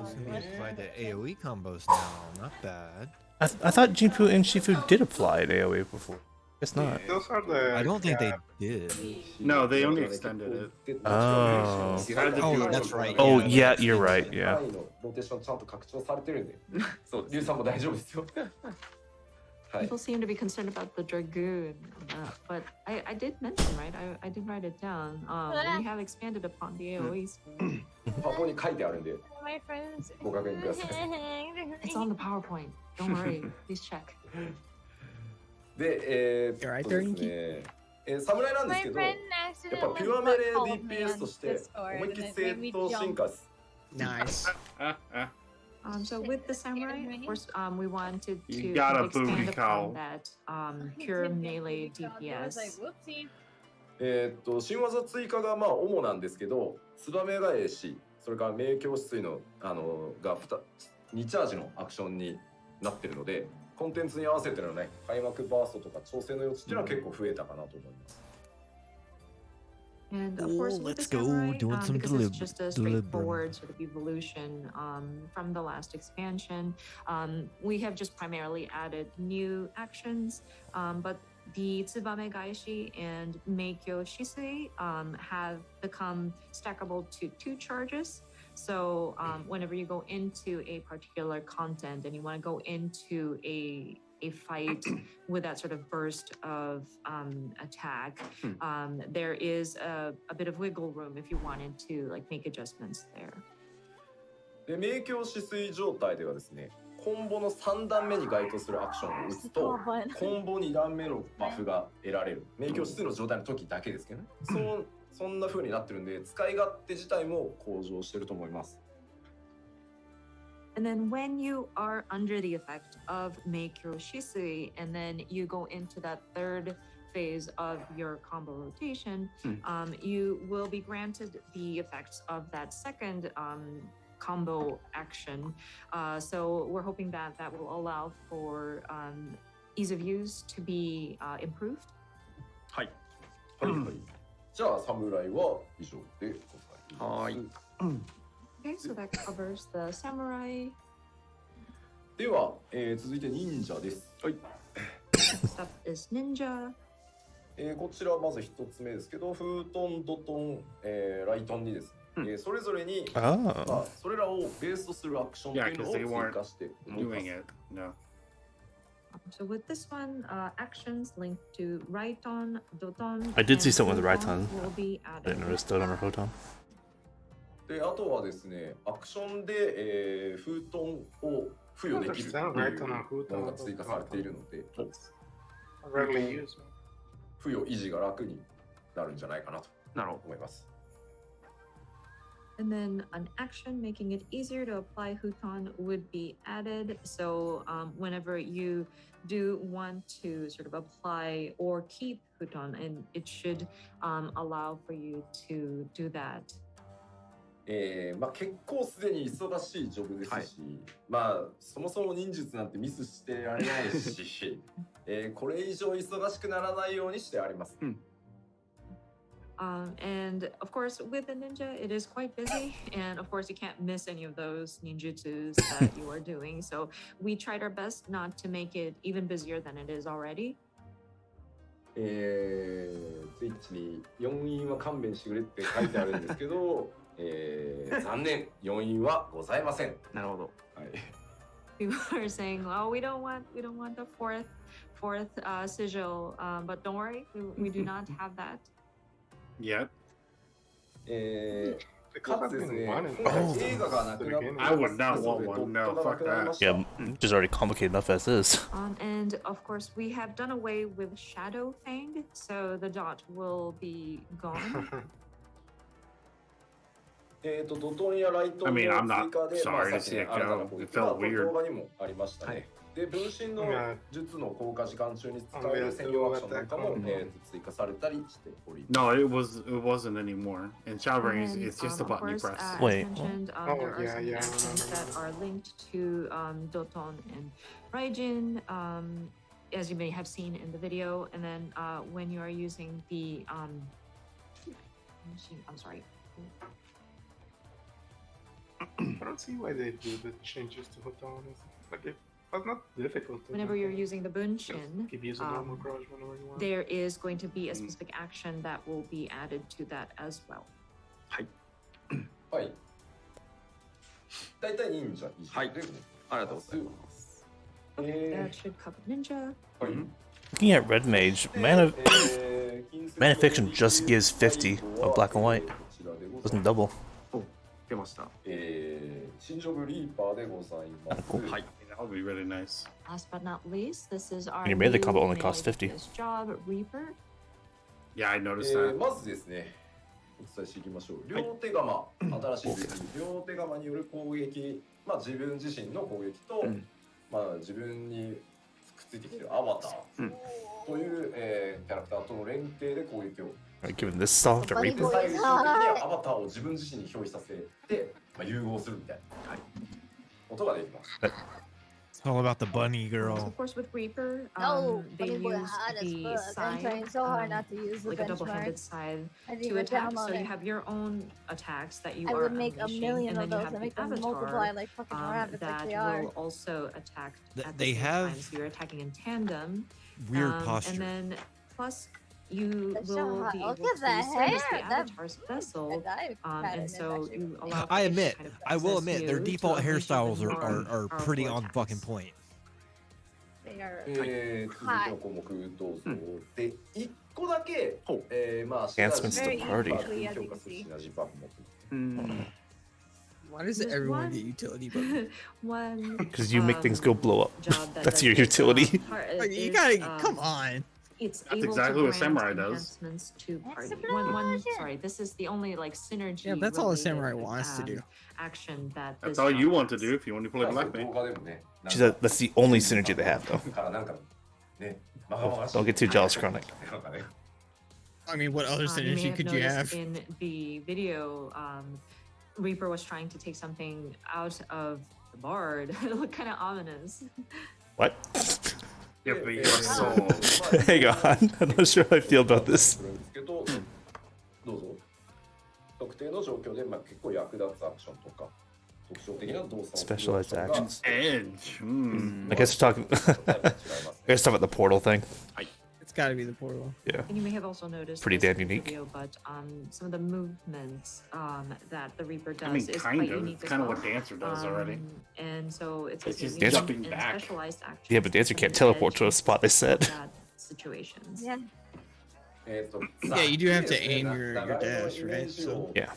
So you can apply the AoE combos now. Not bad. I thought Jinpu and Shifu did apply AoE before. Guess not. Those are the. I don't think they yeah, did. No, they only extended it. Oh. You had to Oh, do it that's before right. that. Oh yeah, you're right. Yeah. 範囲のローテーションちゃんと拡張されてるんで、そう、リュウさんも大丈夫ですよ。はい。 People seem to be concerned about the Dragoon, but I did mention, right? I did write it down. We have expanded upon the AoEs. パポに書いてあるんで、 My friends. ご確認ください。 It's on the PowerPoint. Don't worry. Please check. で、You're right ですね、侍なんです My けど、 friend やっぱ accidentally ピュアメレ called me DPS on として、 Discord 思いっきり and it 正 made me 当 jump. 進化です。 Nice. So with the samurai, of course, we wanted You to got a expand booty call. upon that pure melee I was like, DPS. whoopsie. 新技追加が主なんですけど、ツバメ返し、それから明鏡止水のが2チャージのアクションになってるので、コンテンツに合わせてのね、開幕バーストとか調整の余地っていうのは結構増えたかなと思います。 And of course, with the let's go samurai, doing some because it's just a straightforward sort of evolution from the last expansion, we have just primarily added new actions, but the Tsubame Gaishi and Meikyo Shisui have become stackable to 2 charges. So whenever you go into a particular content and you want to go into a fight with that sort of burst of attack, there is a bit of wiggle room if you wanted to like make adjustments there. で、明鏡止水状態ではですね、コンボの3段目に該当するアクションを打つと、コンボ2段目のバフが得られる。明鏡止水の状態の時だけですけどね。そんな風になってるんで、使い勝手自体も向上してると思います。 And then when you are under the effect of Meikyo Shisui, and then you go into that third phase of your combo rotation, you will be granted the effects of that second combo action. So we're hoping that that will allow for ease of use to be improved. はい。はいはい。じゃあ侍は以上でございます。はい。 Okay, so that covers the samurai. では、続いて忍者です。はい。 Next up is ninja. こちらまず一つ目ですけど、フートン、ドトン、ライトンにですね、それぞれに、それらをベースとするアクションというのを追加しております。So with this one, actions linked to Raiton, Doton. I did see someone with Raiton. Will be I added. didn't notice Doton or Hoton. で、あとはですね、アクションで、フートンを付与できるっていうのが追加されているので、付与維持が楽になるんじゃないかなと思います。And then an action making it easier to apply Huton would be added. So whenever you do want to sort of apply or keep Huton, and it should allow for you to do that. まあ結構すでに忙しいジョブですし、まあそもそも忍術なんてミスしてられないし、これ以上忙しくならないようにしてあります。And of course, with the ninja, it is quite busy. And of course, you can't miss any of those ninjutsus that you are doing. So we tried our best not to make it even busier than it is already. ツイッチに4因は勘弁してくれって書いてあるんですけど、残念、4因はございません。なるほど。はい。People are saying, "Oh, we don't want the fourth sigil," but don't worry, we do not have that. Yet. I would not want one. No, fuck that. Yeah, just already complicated enough as is. And of course, we have done away with Shadow Fang, so the dot will be gone. I mean, I'm not sorry to see it go. It felt weird. で、分身の術の効果時間中に使える専用アクションなんかも追加されたりしております。No, it wasn't anymore. In Shadowbringers, it's just a button you press. Wait. There are some actions that are linked to Doton and Raijin, as you may have seen in the video. And then when you are using the I'm sorry. I don't see why they do the changes to Hoton. Like it's not difficult. Whenever you're using the Bunshin, keep using normal garage whenever you want. There is going to be a specific action that will be added to that as well. はい。はい。大体忍者以上で、ありがとうございます。That should cover ninja. はい。 Looking at Red Mage, Mana Fiction just gives 50 of black and white. Doesn't double. 出ました。新ジョブリーパーでございます。はい。That would be really nice. Last but not least, this is our And your melee combo only costs 50. job, Reaper. Yeah, I noticed that. まずですね、お伝えしていきましょう。両手釜、新しいです。両手釜による攻撃、まあ自分自身の攻撃と、まあ自分にくっついてきているアバターというキャラクターとの連携で攻撃を。Given this song to Reaper. 最終的にはアバターを自分自身に表示させて、まあ、融合するみたいなことができます。It's all about the bunny girl. Of course, with Reaper, they Bunny boy use hard as the fuck. I'm trying so hard not to use the like a double-handed scythe to attack. So you have your own attacks that you are I would make a million of those and and make then them you have the multiply avatar like fucking rabbits like they that are. will also attack at They the same have time. So you're attacking in tandem. Weird posture. And then plus you That's so will hot. be Look able at to that service hair. the That avatar's vessel. guy And pattern is so actually you really allow I it to admit, kind of I will access admit, their you to default unleash hairstyles even are more pretty on attacks. fucking point. They are 続いての項目どうぞ。で、1個だけ、まあ、 Enhancements to party. 強化するシナジーバフも。Why does There's everyone one- get utility buttons? One Because you make things go blow up. job that That's does your this, utility. Like, you is, gotta come on. It's That's able exactly to what Samurai grant does. enhancements to party. Explosion. Sorry, this is the only like synergy. Yeah, that's all a related, samurai wants to do. Action that. That's this all you job want to has. do if you want to play Black Mage. 動画でもね。That's the only synergy they have, though. からなんか Don't get too jealous, Chronic. I mean, what other You may synergy have could you noticed have? in the video, Reaper was trying to take something out of the Bard. It looked kind of ominous. What? Yeah, but your soul. Hang on. I'm not sure how I feel about this. どうぞ。特定の状況で、結構役立つアクションとか、特徴的な動作をする Specialized アクションが actions. Edge. I guess we're talking. I guess talking about the portal thing. It's got to be the portal. Yeah. And you may have also noticed Pretty this damn in the unique. video, but some of the movements that the Reaper does I mean, is kind quite of. unique It's as kind of well. what Dancer does already. And so it's It's just unique jumping and back. specialized actions. Yeah, but Dancer can't and teleport to a edge spot they set. that situations. Yeah. Yeah, you do have to aim your dash, right? So Yeah.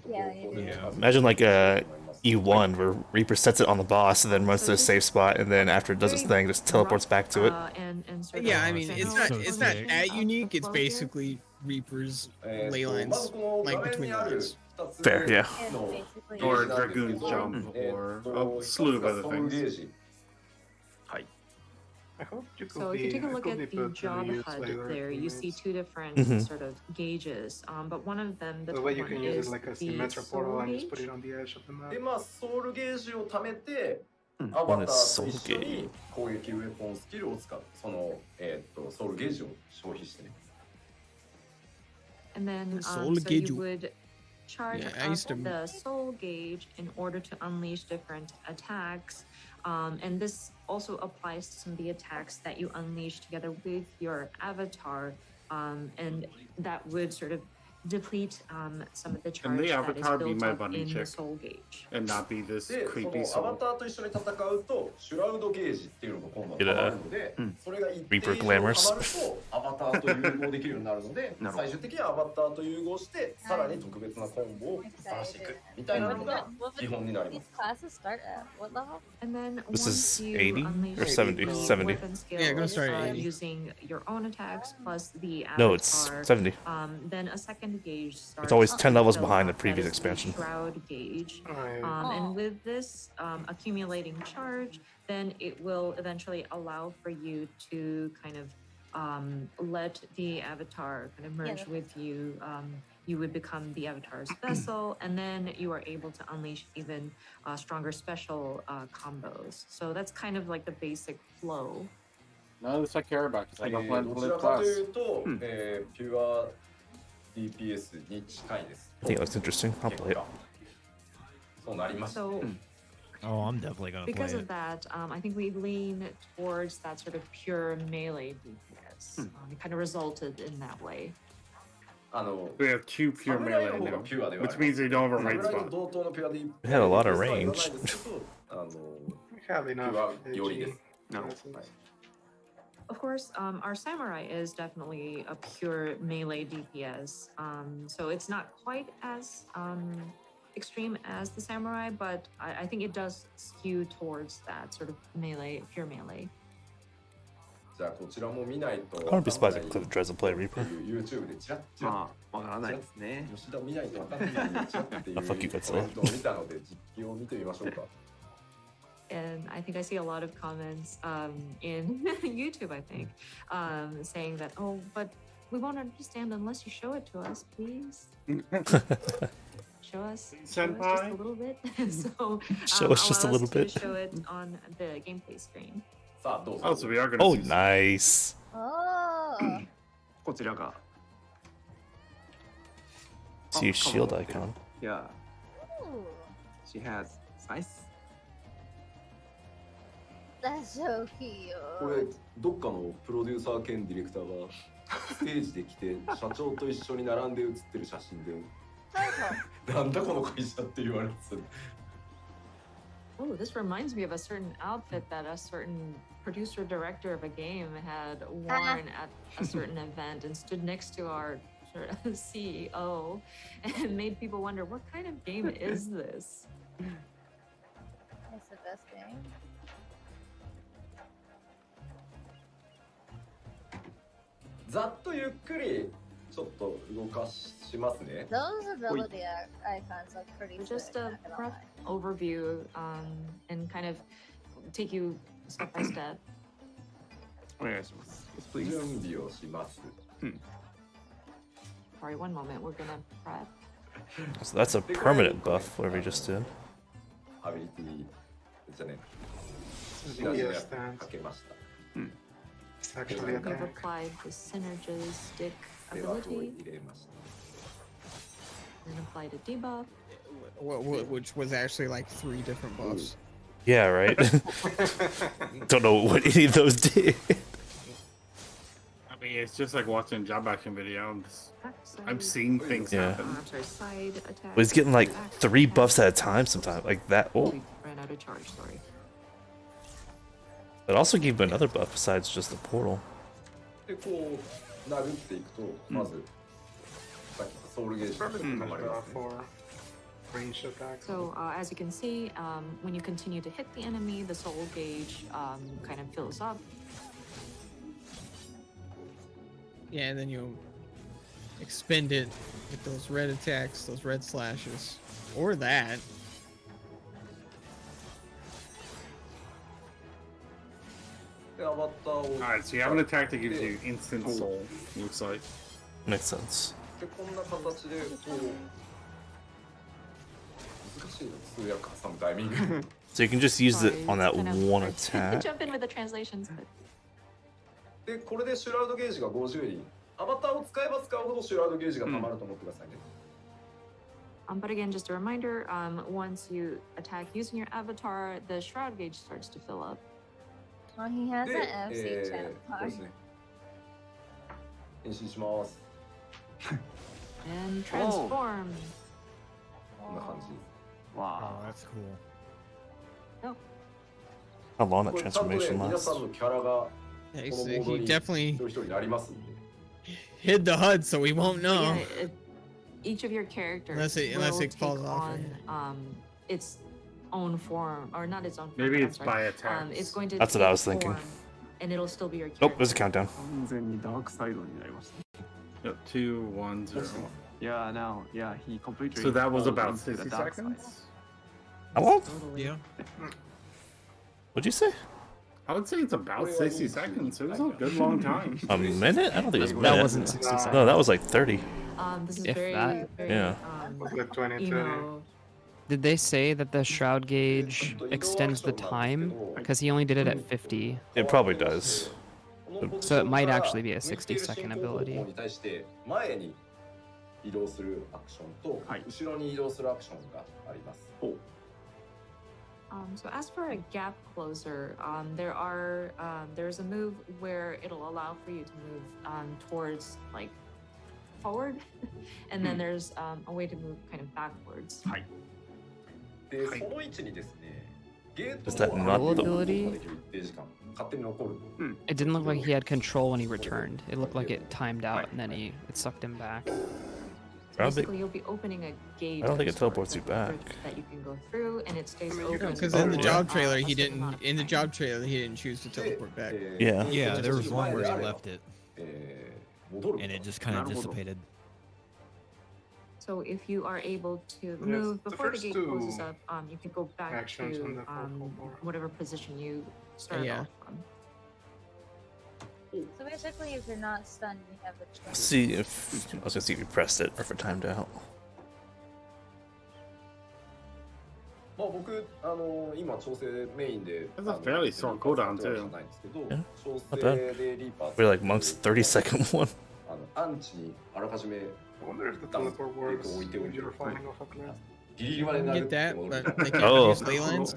Yeah, you do. Imagine like a E1 where Reaper sets it on the boss and then runs to a safe spot, and then after it does its thing, just teleports back to it. And sort yeah, of I mean, it's general not explanation that of unique. the It's flow here. basically Reaper's ley lines, like between the lines. Fair, yeah. It's basically Or Dragoon's Jump, or a slew of other things. I hope you could So if be, you take a I look could at be the put to job use HUD later there, you see teammates. two different Mhm. sort of gauges, but one of them, the The top way you one, can use is it like a the symmetric portal soul and just put gauge. it on the edge of the map. で、ソウルゲージを貯めて、アバ One タ is ーと soul 一緒に攻撃ウェポンスキルを使う。その、ソウルゲージを消費してね。And then Soul so gauge. you would charge Yeah, I up used to- the soul gauge in order to unleash different attacks. And this also applies to some of the attacks that you unleash together with your avatar. And that would sort of deplete some of the charge that is avatar be built my up bunny in the chick? soul gauge. And not be this で、そ creepy のアバ soul. ターと一緒に戦うと、シュラウドゲージっていうのが今度 Get は a 溜まるので、それが一定以 Reaper 上 Glamours 溜まると、アバターと融合できるようになるので、最終的にはアバターと融合して、さらに特別なコンボを探していくみたいなのが基本になりま These す。 classes start at what level? And then This once is you 80 unleash or 70? the 70. weapon skills, Yeah, go start at 80. using your own attacks plus the No, it's avatar, 70. Then a second gauge starts. It's always 10 levels to behind fill the up. previous That is expansion. the Shroud gauge. Alright. And with this accumulating charge, then it will eventually allow for you to kind of let the avatar kind of merge Yeah. with you. You would become the avatar's vessel, and then you are able to unleash even stronger special combos. So that's kind of like the basic flow. None of this I care about because I don't plan to どち live らかとい class. うと、ピュア DPS に近いです。 I think it looks interesting. I'll play it. そうなりました。 So Oh, I'm definitely gonna because play of it. that, I think we lean towards that sort of pure melee DPS. It kind of resulted in that way. あの、 We have two pure 侍 melee の方が now, ピュアではあ which ります means they don't have a right 侍と spot. 同等のピュア DPS They had a lot of は言わない range. ですけど、We have enough. ピュアよりです HE. なるほ classes. ど。はい Of course, our samurai is definitely a pure melee DPS. So it's not quite as extreme as the samurai, but I think it does skew towards that sort of melee, pure melee. じゃあこちらも見ないと I wouldn't be surprised if Cliff tries to play って Reaper. いう YouTube でチラッチラッまあ、わからないですね。吉田見ないと分かんないようにチラッっていう あ fuck you, コ Godzilla. メントを見たので実機を見てみましょうか。 And I think I see a lot of comments in YouTube, I think, saying that, oh, but we won't understand unless you show it to us, please. Show us just a Senpai? little bit. So Show us just a allow little us bit. to show it on the gameplay screen. さあどうぞ。 Oh, so we are gonna Oh, see some- nice. Oh. こちらが。 See your shield icon. Yeah, Ooh. she has size. That's so cute. これどっかのプロデューサー兼ディレクターがステージで来て社長と一緒に並んで写ってる写真で Turtle. なんだこの会社って言われてた。 Oh, this reminds me of a certain outfit that a certain producer director of a game had worn at a certain event and stood next to our sort of CEO and made people wonder, what kind of game is this? That's the best game. ざっとゆっくりちょっと動かしますね。 Those ability icons look pretty Just sick, a not gonna rough lie. overview and kind of take you step by step. お願いします。Yes, please. 準備をします。 Sorry, one moment. We're gonna prep. So that's a permanent buff, whatever you just did. アビリティじゃね。 DPS stance. かけました。 It's actually a We've tank. applied the synergistic でバフを ability 入れました。 and applied a debuff. Which was actually like 3 different buffs. Yeah, right. Don't know what any of those did. I mean, it's just like watching a job action video. I'm Backside. seeing things Yeah. happen. I'm sorry, side attack. But he's getting like back 3 attack. buffs at a time sometimes, like that. Oh, We ran out of charge, sorry. it also gave him another buff besides just the portal. でこう殴っていくとまずさっきのソウルゲージが Perfect 溜まりますね。 for ranged attacks. So as you can see, when you continue to hit the enemy, the soul gauge kind of fills up. Yeah, and then you expend it with those red attacks, those red slashes, or that. でアバターを Alright, so you have an attack that gives you instant soul, looks like. Makes sense. でこんな形でこう難しいの通訳挟むタイミング So you can just use it Sorry, on that it's kind of one hard to attack. Jump in with the translations, but でこれでシュラウドゲージが50にアバターを使えば使うほどシュラウドゲージが溜まると思ってくださいね、but again, just a reminder, once you attack using your avatar, the shroud gauge starts to fill up. Oh, he has で an FC そうで chat. すね変身します And transform. こんな感じ Wow. Oh, that's cool. How long こ that れちゃんとね transformation 皆 lasts? さんのキャラが Yeah, この he モードに definitely 一人一人になりますんで hid the HUD, so we won't But know. yeah, each of your characters Unless it will falls take off, on its own form, or not its own form. Maybe I'm it's sorry. by attacks. It's going to That's what I take was thinking. form, and it'll still be your Oh, character. there's a countdown. 完全にダークサイドになりました。 Yep, 2, 1, 0. Yeah, now, yeah, he completely. So that was fell about into the 60 dark seconds? side. How long? Totally. Yeah. What'd you say? I would say it's about 60 seconds. It was a good long time. A minute? I don't think it was a minute. That wasn't 60 seconds. No, that was like 30. This is If very, that. very Yeah. Was it 20 emo. Did they say that the shroud gauge extends the time? Because he only did it at 50. It probably does. So it might actually be a 60-second ability. に対して前に移動するアクションとはい後ろに移動するアクションがあります。 So as for a gap closer, there's a move where it'll allow for you to move towards like forward, and then there's a way to move kind of backwards. で、その位置にですね、ゲート Is that を not 上げる the- ことができる一定時間、勝手に残る。 It didn't look like he had control when he returned. It looked like it timed out and then it sucked him back. Basically, you'll be opening a gate. I don't think of it teleports sorts, you like a back. bridge that you can go through, and it stays I mean, you open. can Because for, in the job a trailer, he certain didn't. amount of In the time. job trailer, he didn't choose to teleport back. Yeah. Yeah, there was one where he 前であれば left it 戻る and it just kind of dissipated. So if you are able to Yes, move the before the first gate two closes up, you can go back actions on to the purple bar. whatever position you started Yeah. off from. So basically, if you're not stunned, you have the choice. See if I was gonna see if you pressed it or if it timed out. まあ僕今調整メインで That's a fairly short cooldown, too. ないんですけど Yeah, 調 not 整 bad. でリーパー We're like Monk's 30-second one. アンチにあらかじめ I wonder if the teleport works if you're flying off a cliff. ギリギリまで I 殴 get って that, 戻 but る they can't Oh. use ley lines.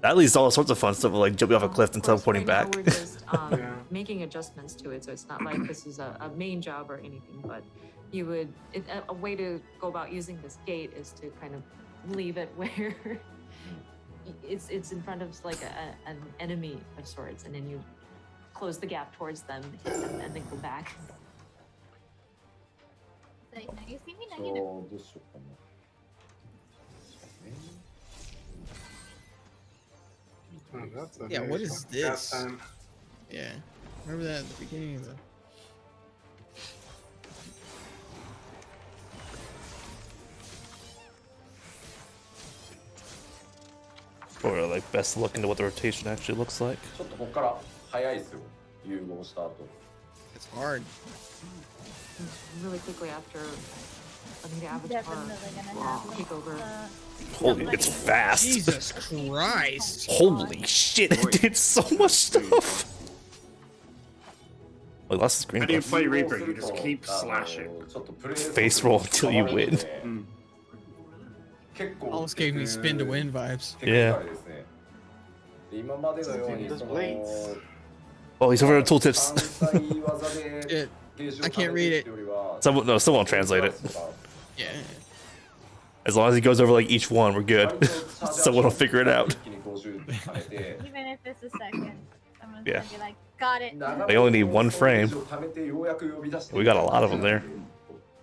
That leads to all sorts of fun stuff, like jumping off a cliff and Of course, teleporting right now back. we're just Yeah. making adjustments to it, so it's not like this is a main job or anything. But you would a way to go about using this gate is to kind of leave it where it's in front of like an enemy of sorts, and then you close the gap towards them, hit them, and then go back. Like, now you see me, now そう you know. どうしようかな Oh, that's a Yeah, very what is short cast this? time. Yeah, remember that at the beginning of the. Or like best look into what the rotation actually looks like. ちょっとここから早いですよ融合した後。 It's hard. Really quickly after letting the avatar Definitely gonna have take over. Holy, it's fast. Jesus Christ. Holy shit, it did so much stuff. Oh, he lost his green How do you buff. play Reaper? You just keep slashing. Face roll until you win. Almost gave me spin to win vibes. Yeah. 今までのように Oh, he's over at tooltips. Shit. I can't read it. Someone will translate it. Yeah. As long as he goes over like each one, we're good. Someone will figure it out. Even if it's a second, someone's Yeah. gonna be like, got it. They only need one frame. We got a lot of them there.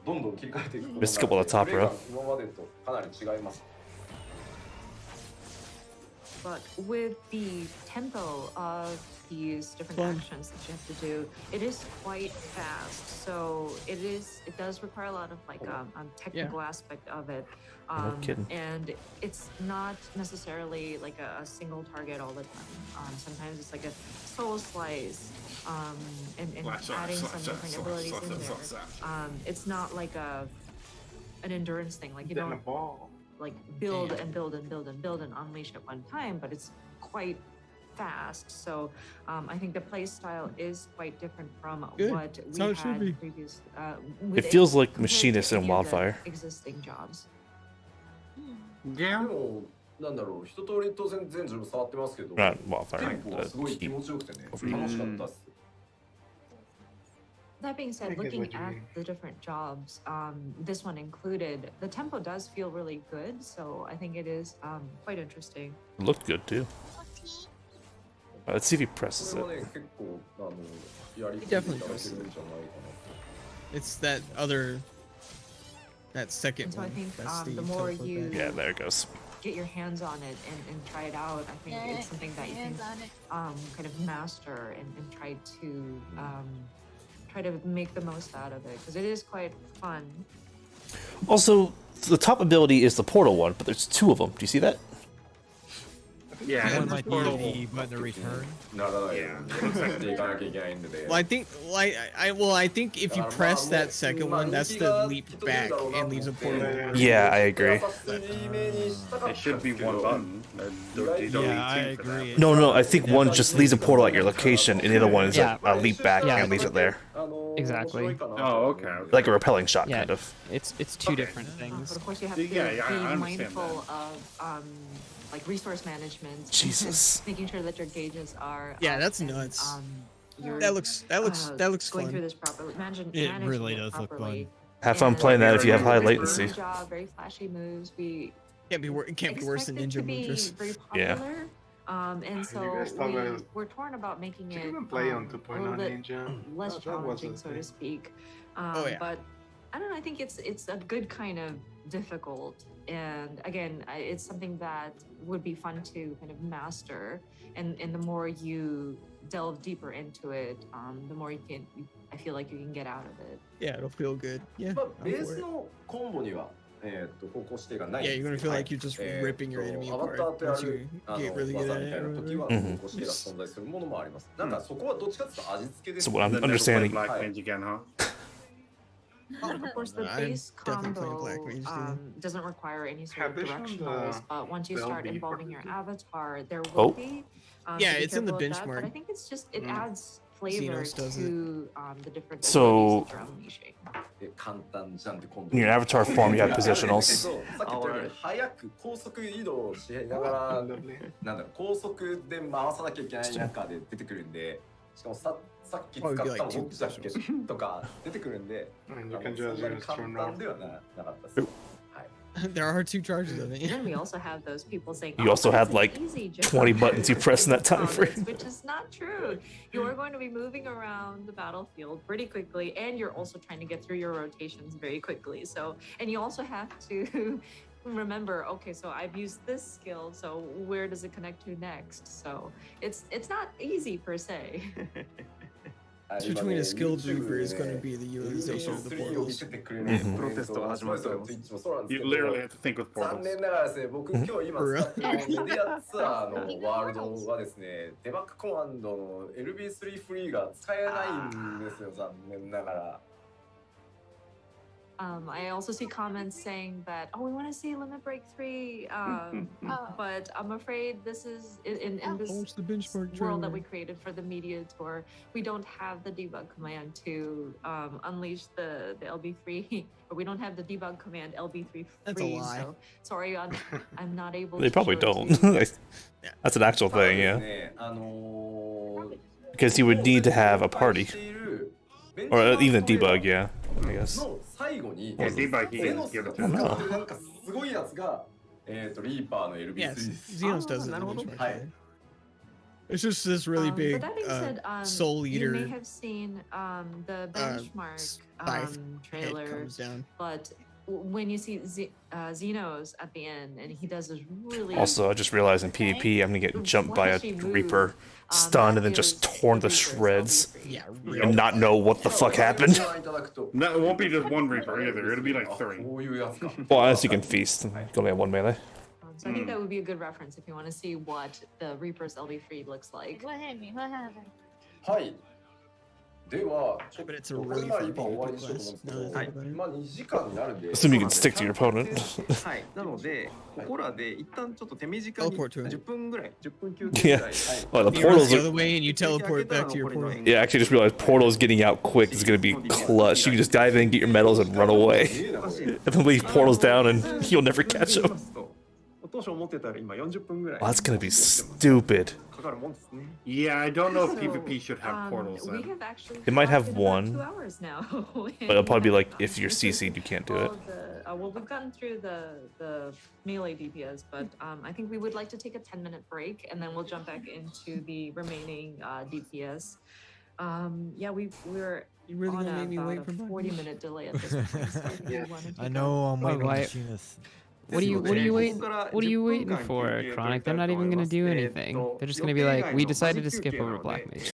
どんどん切り替えていくことになるので Missed a couple of the top プレーが row. 今までとかなり違います。 But with the tempo of these different Fun. actions that you have to do, it is quite fast. So it does require a lot of like technical aspect of it. No kidding. And it's not necessarily like a single target all the time. Sometimes it's like a soul slice, and adding some different abilities in there. It's not like an endurance thing. Like you Then a don't ball. like build and build and build and build and unleash at one time, but it's quite fast. So I think the play style is quite different from Good. what That's we how it should be. had previous. It feels like compared to Machinist and any of the Wildfire. existing jobs. で Yeah. もなんだろう一通り当然全自分触ってますけど、 Not Wildfire. テンポはすごい気持ちよくてね楽しかったっす。 That being said, I get looking what you at mean. the different jobs, this one included, the tempo does feel really good. So I think it is quite interesting. It looked good too. Let's see if he presses これは it. ね結構やり込んでいただけるんじゃないかな。 It's that second And so I one. think That's the more teleport you back. Yeah, there it goes. get your hands on it and try it out, I think Yeah, it's something that you can hands on it. kind of master and try to make the most out of it because it is quite fun. Also, the top ability is the portal one, but there's two of them. Do you see that? Yeah, One and might portal. be the button to return. ならないようにしていかなきゃいけないんでね。 Well, I think, I think if you press that second one, that's the leap back and leaves a portal. Yeah, I agree. It should be one button. You don't Yeah, I need two for that. agree. No, I think one just leaves a portal at your location, and the other one is Yeah. a leap back Yeah. and leaves it there. Exactly. Oh, okay. Like a repelling shot, Yeah, kind of. it's two different But things. of course, you have Yeah, to yeah, I be understand mindful of like resource management. Jesus. Making sure that your gauges are. Yeah, that's and, nuts. you're, That looks going through fun. this properly. It really does look fun. Have fun playing that if you have high latency. Job, very flashy moves. We It can't be worse than expect it Ninja to be Moves. very Yeah. popular. And so guys thought we're torn about making Did it you even play on a 2.0 little bit Ninja? less That challenging, wasn't so a to thing. speak. Oh, yeah. But I don't know. I think it's a good kind of difficult, and again, it's something that would be fun to kind of master. And the more you delve deeper into it, the more I feel like you can get out of it. Yeah, it'll feel good. Yeah. まあ I'm ベー for ス it. のコンボには方向指定がないん Yeah, です you're け gonna ど feel like you're just ripping your enemy アバ apart ターとや once る you あの get really 技 good みたい at な it. 時は or 方向指定が存在するものもあります。なんかそこはどっちかっていうと味付けです So what I'm Then never play understanding. Black Hi. Mage again, huh? Of course, the I'm base definitely playing combo Black Mage, dude. doesn't require any sort Have of they shown directionals, the but once you start LB involving your for- avatar, there Oh. will be. Yeah, so be it's in the careful with that, but I benchmark. think it's just it adds flavor Xenos does it. to the different So- abilities that you're unleashing. 簡単じゃんって今度 In your avatar form, you have positionals. そうさっき言ったように早く高速移動しながら Lovely. なんだろう高速で回さなきゃいけない中で出てくるんでしかもさっき使 Probably った be like の two 僕だっけとか出てくるんで And あ you の can そん just なに use 簡 turn 単 off. ではなかったです。はい There are 2 charges of it. And then we also have those people saying You also but had, it's like, an easy job. 20 buttons you press in that time frame. Which is not true. You are going to be moving around the battlefield pretty quickly, and you're also trying to get through your rotations very quickly. So, and you also have to remember, okay, so I've used this skill, so where does it connect to next? So it's not easy per se. between a skilled reaper is going to be the utilization of the portals. プロテストが始まっております。 Twitch もそうなんです You けど literally have to think with 残 portals. 念ながらですね、僕今日今使ってるメディアツアーのワールドはですね、デバッグコマンドの LB3 フリーが使えないんですよ、残念ながら。I also see comments saying that, oh, we want to see Limit Break 3, but I'm afraid this is in this the benchmark world that we created for the media tour. We don't have the debug command to unleash the LB3, or we don't have the debug command LB3 That's a free. lie. So sorry, I'm not able. They to probably show it don't. to you. That's an actual ただ thing, です yeah. ね、Because you would need to have a party. Or even debug, yeah, I guess. の最後に Yeah, debug, he ゼ can ノ just ス give が it 使 to っ him. てるなんかすごいやつがリーパーの LB3 で Yes, す。 Xenos does it in the なるほど。 benchmark. はい It's just this really big but that being said, soul you may eater have seen the benchmark scythe head trailer, comes down. but when you see Xenos at the end, and he does this really Also, I just realized in PvP, I'm gonna get jumped by a Reaper, stunned, and then just torn to shreds, Yeah, and not know what the fuck happened. ご覧いただくと No, it won't be just one Reaper either. It'll be like あ three. こういうやつか。 Well, as you can feast, you only have one melee. so I think that would be a good reference if you want to see what the Reaper's LB3 looks like. What hit me? What happened? はい。では、ちょっ But it's と a これ really まあ fun 今終わりに PvP しようと思うんですけ class. Now that I ど、 think about it. まあ2時間になるんで、 Assuming you can stick to your opponent. はい。なので、ここらで一旦ちょっと手短に Teleport to him. 10分ぐらい、10分休憩ぐ Yeah. らい。 Well, the You run portals the are. other way and you teleport back to your portal. Yeah, actually, just realized portals getting out quick is gonna be clutch. You can just dive in, get your medals, and run away. And then leave portals down, and you'll never catch them. 当初思ってたら今40分ぐらい Well, that's gonna be stupid. かかるもんですね。 Yeah, I don't know if So, PvP should have portals we then. have actually It might have talked about one, 2 hours now. But it'll probably be like if you're CC'd, you can't do it. Well, we've gotten through the melee DPS, but I think we would like to take a 10-minute break, and then we'll jump back into the remaining DPS. Yeah, we're You really on gonna make me about wait a for mine? 40-minute delay at this point. So if you wanted to I go- know I'm waiting on why- Machinist. What are you waiting? What are you waiting for, Chronic? They're not even gonna do anything. They're just gonna be like, we decided to skip over Black Mage.